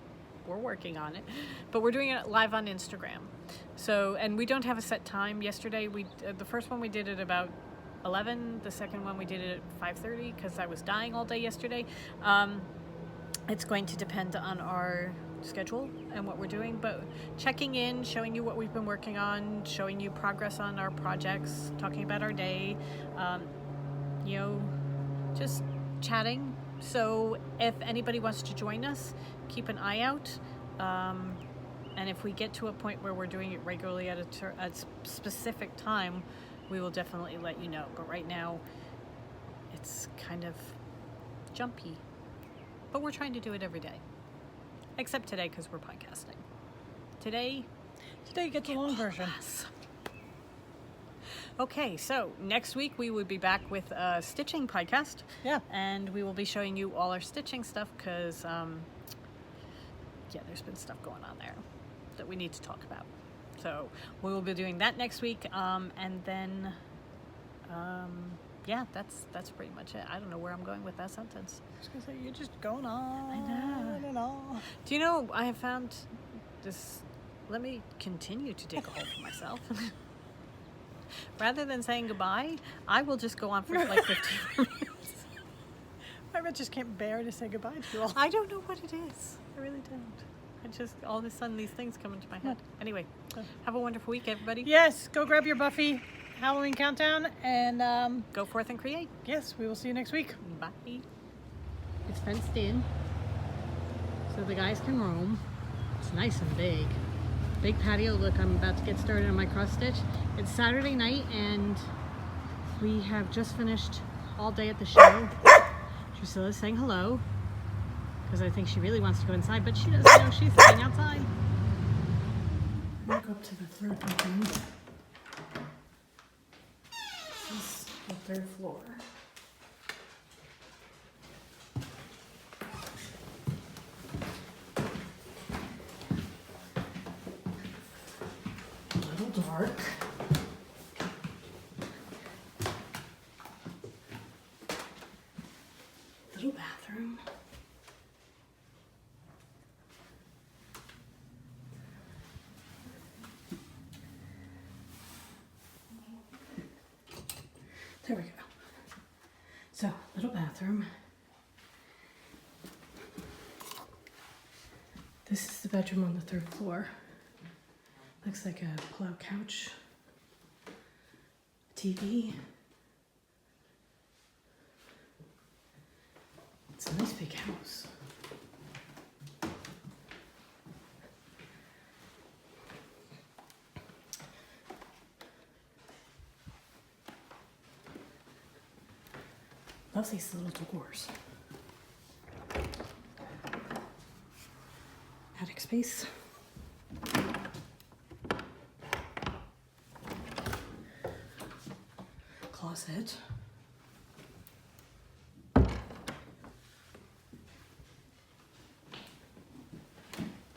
we're working on it. But we're doing it live on Instagram. So, and we don't have a set time. Yesterday, the first one we did it about 11. The second one we did it at 5:30 because I was dying all day yesterday. It's going to depend on our schedule and what we're doing, but checking in, showing you what we've been working on, showing you progress on our projects, talking about our day, just chatting. So if anybody wants to join us, keep an eye out. And if we get to a point where we're doing it regularly at a specific time, we will definitely let you know. But right now, it's kind of jumpy. But we're trying to do it every day. Except today, because we're podcasting. Today you get the long version. Okay, so next week we will be back with a stitching podcast. Yeah. And we will be showing you all our stitching stuff because, there's been stuff going on there that we need to talk about. So we will be doing that next week. And then, that's pretty much it. I don't know where I'm going with that sentence. I was going to say, you're just going on. I know. And on. Do you know, I have found this, let me continue to dig a hole for myself. Rather than saying goodbye, I will just go on for like 15 minutes. I just can't bear to say goodbye to you all. I don't know what it is. I really don't. All of a sudden, these things come into my head. Anyway, have a wonderful week, everybody. Yes, go grab your Buffy Halloween countdown and go forth and create. Yes, we will see you next week. Bye. It's fenced in, so the guys can roam. It's nice and big. Big patio. Look, I'm about to get started on my cross stitch. It's Saturday night and we have just finished all day at the show. Drusilla's saying hello because I think she really wants to go inside, but she doesn't know she's staying outside. I'm gonna go up to the third bedroom. This is the third floor. A little dark. Little bathroom. There we go. So, little bathroom. This is the bedroom on the third floor. Looks like a pull-out couch, TV. It's a nice big house. Love these little doors. Attic space. Closet.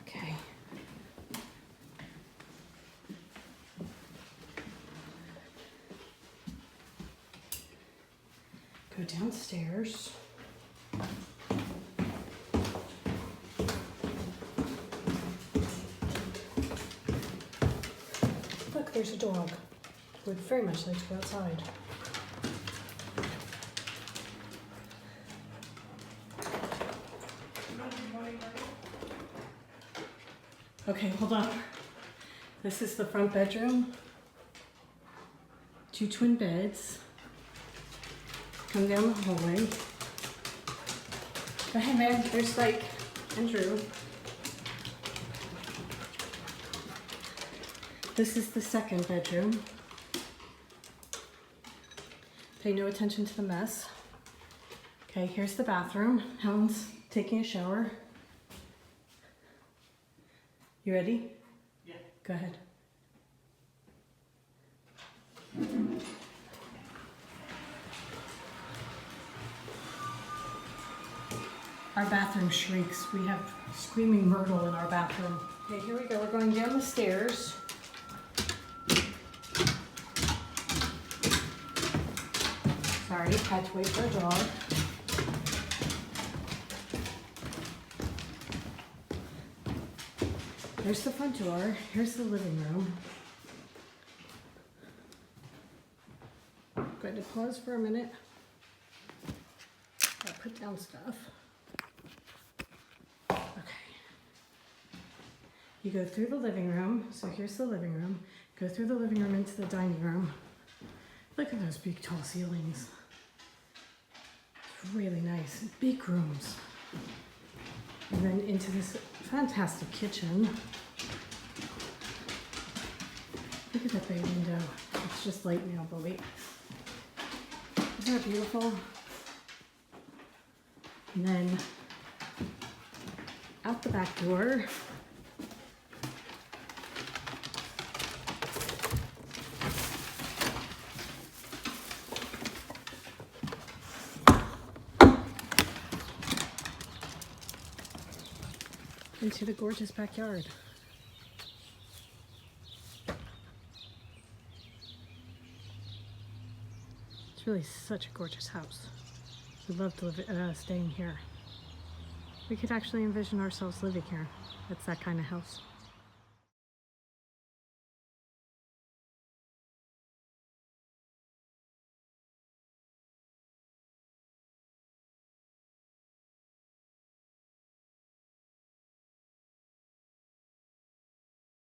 Okay. Go downstairs. Look, there's a dog who would very much like to go outside. Okay, hold on. This is the front bedroom. 2 twin beds. Come down the hallway. Go ahead, man. There's Spike and Drew. This is the second bedroom. Pay no attention to the mess. Okay, here's the bathroom. Helen's taking a shower. You ready? Yeah. Go ahead. Our bathroom shrieks. We have screaming Myrtle in our bathroom. Okay, here we go. We're going down the stairs. Sorry, had to wait for a dog. There's the front door. Here's the living room. I'm going to pause for a minute. I'll put down stuff. Okay. You go through the living room. So here's the living room. Go through the living room into the dining room. Look at those big tall ceilings. It's really nice. Big rooms. And then into this fantastic kitchen. Look at that big window. It's just light now, but wait. Isn't that beautiful? And then out the back door. Into the gorgeous backyard. It's really such a gorgeous house. We'd love to live, staying here. We could actually envision ourselves living here. It's that kind of house.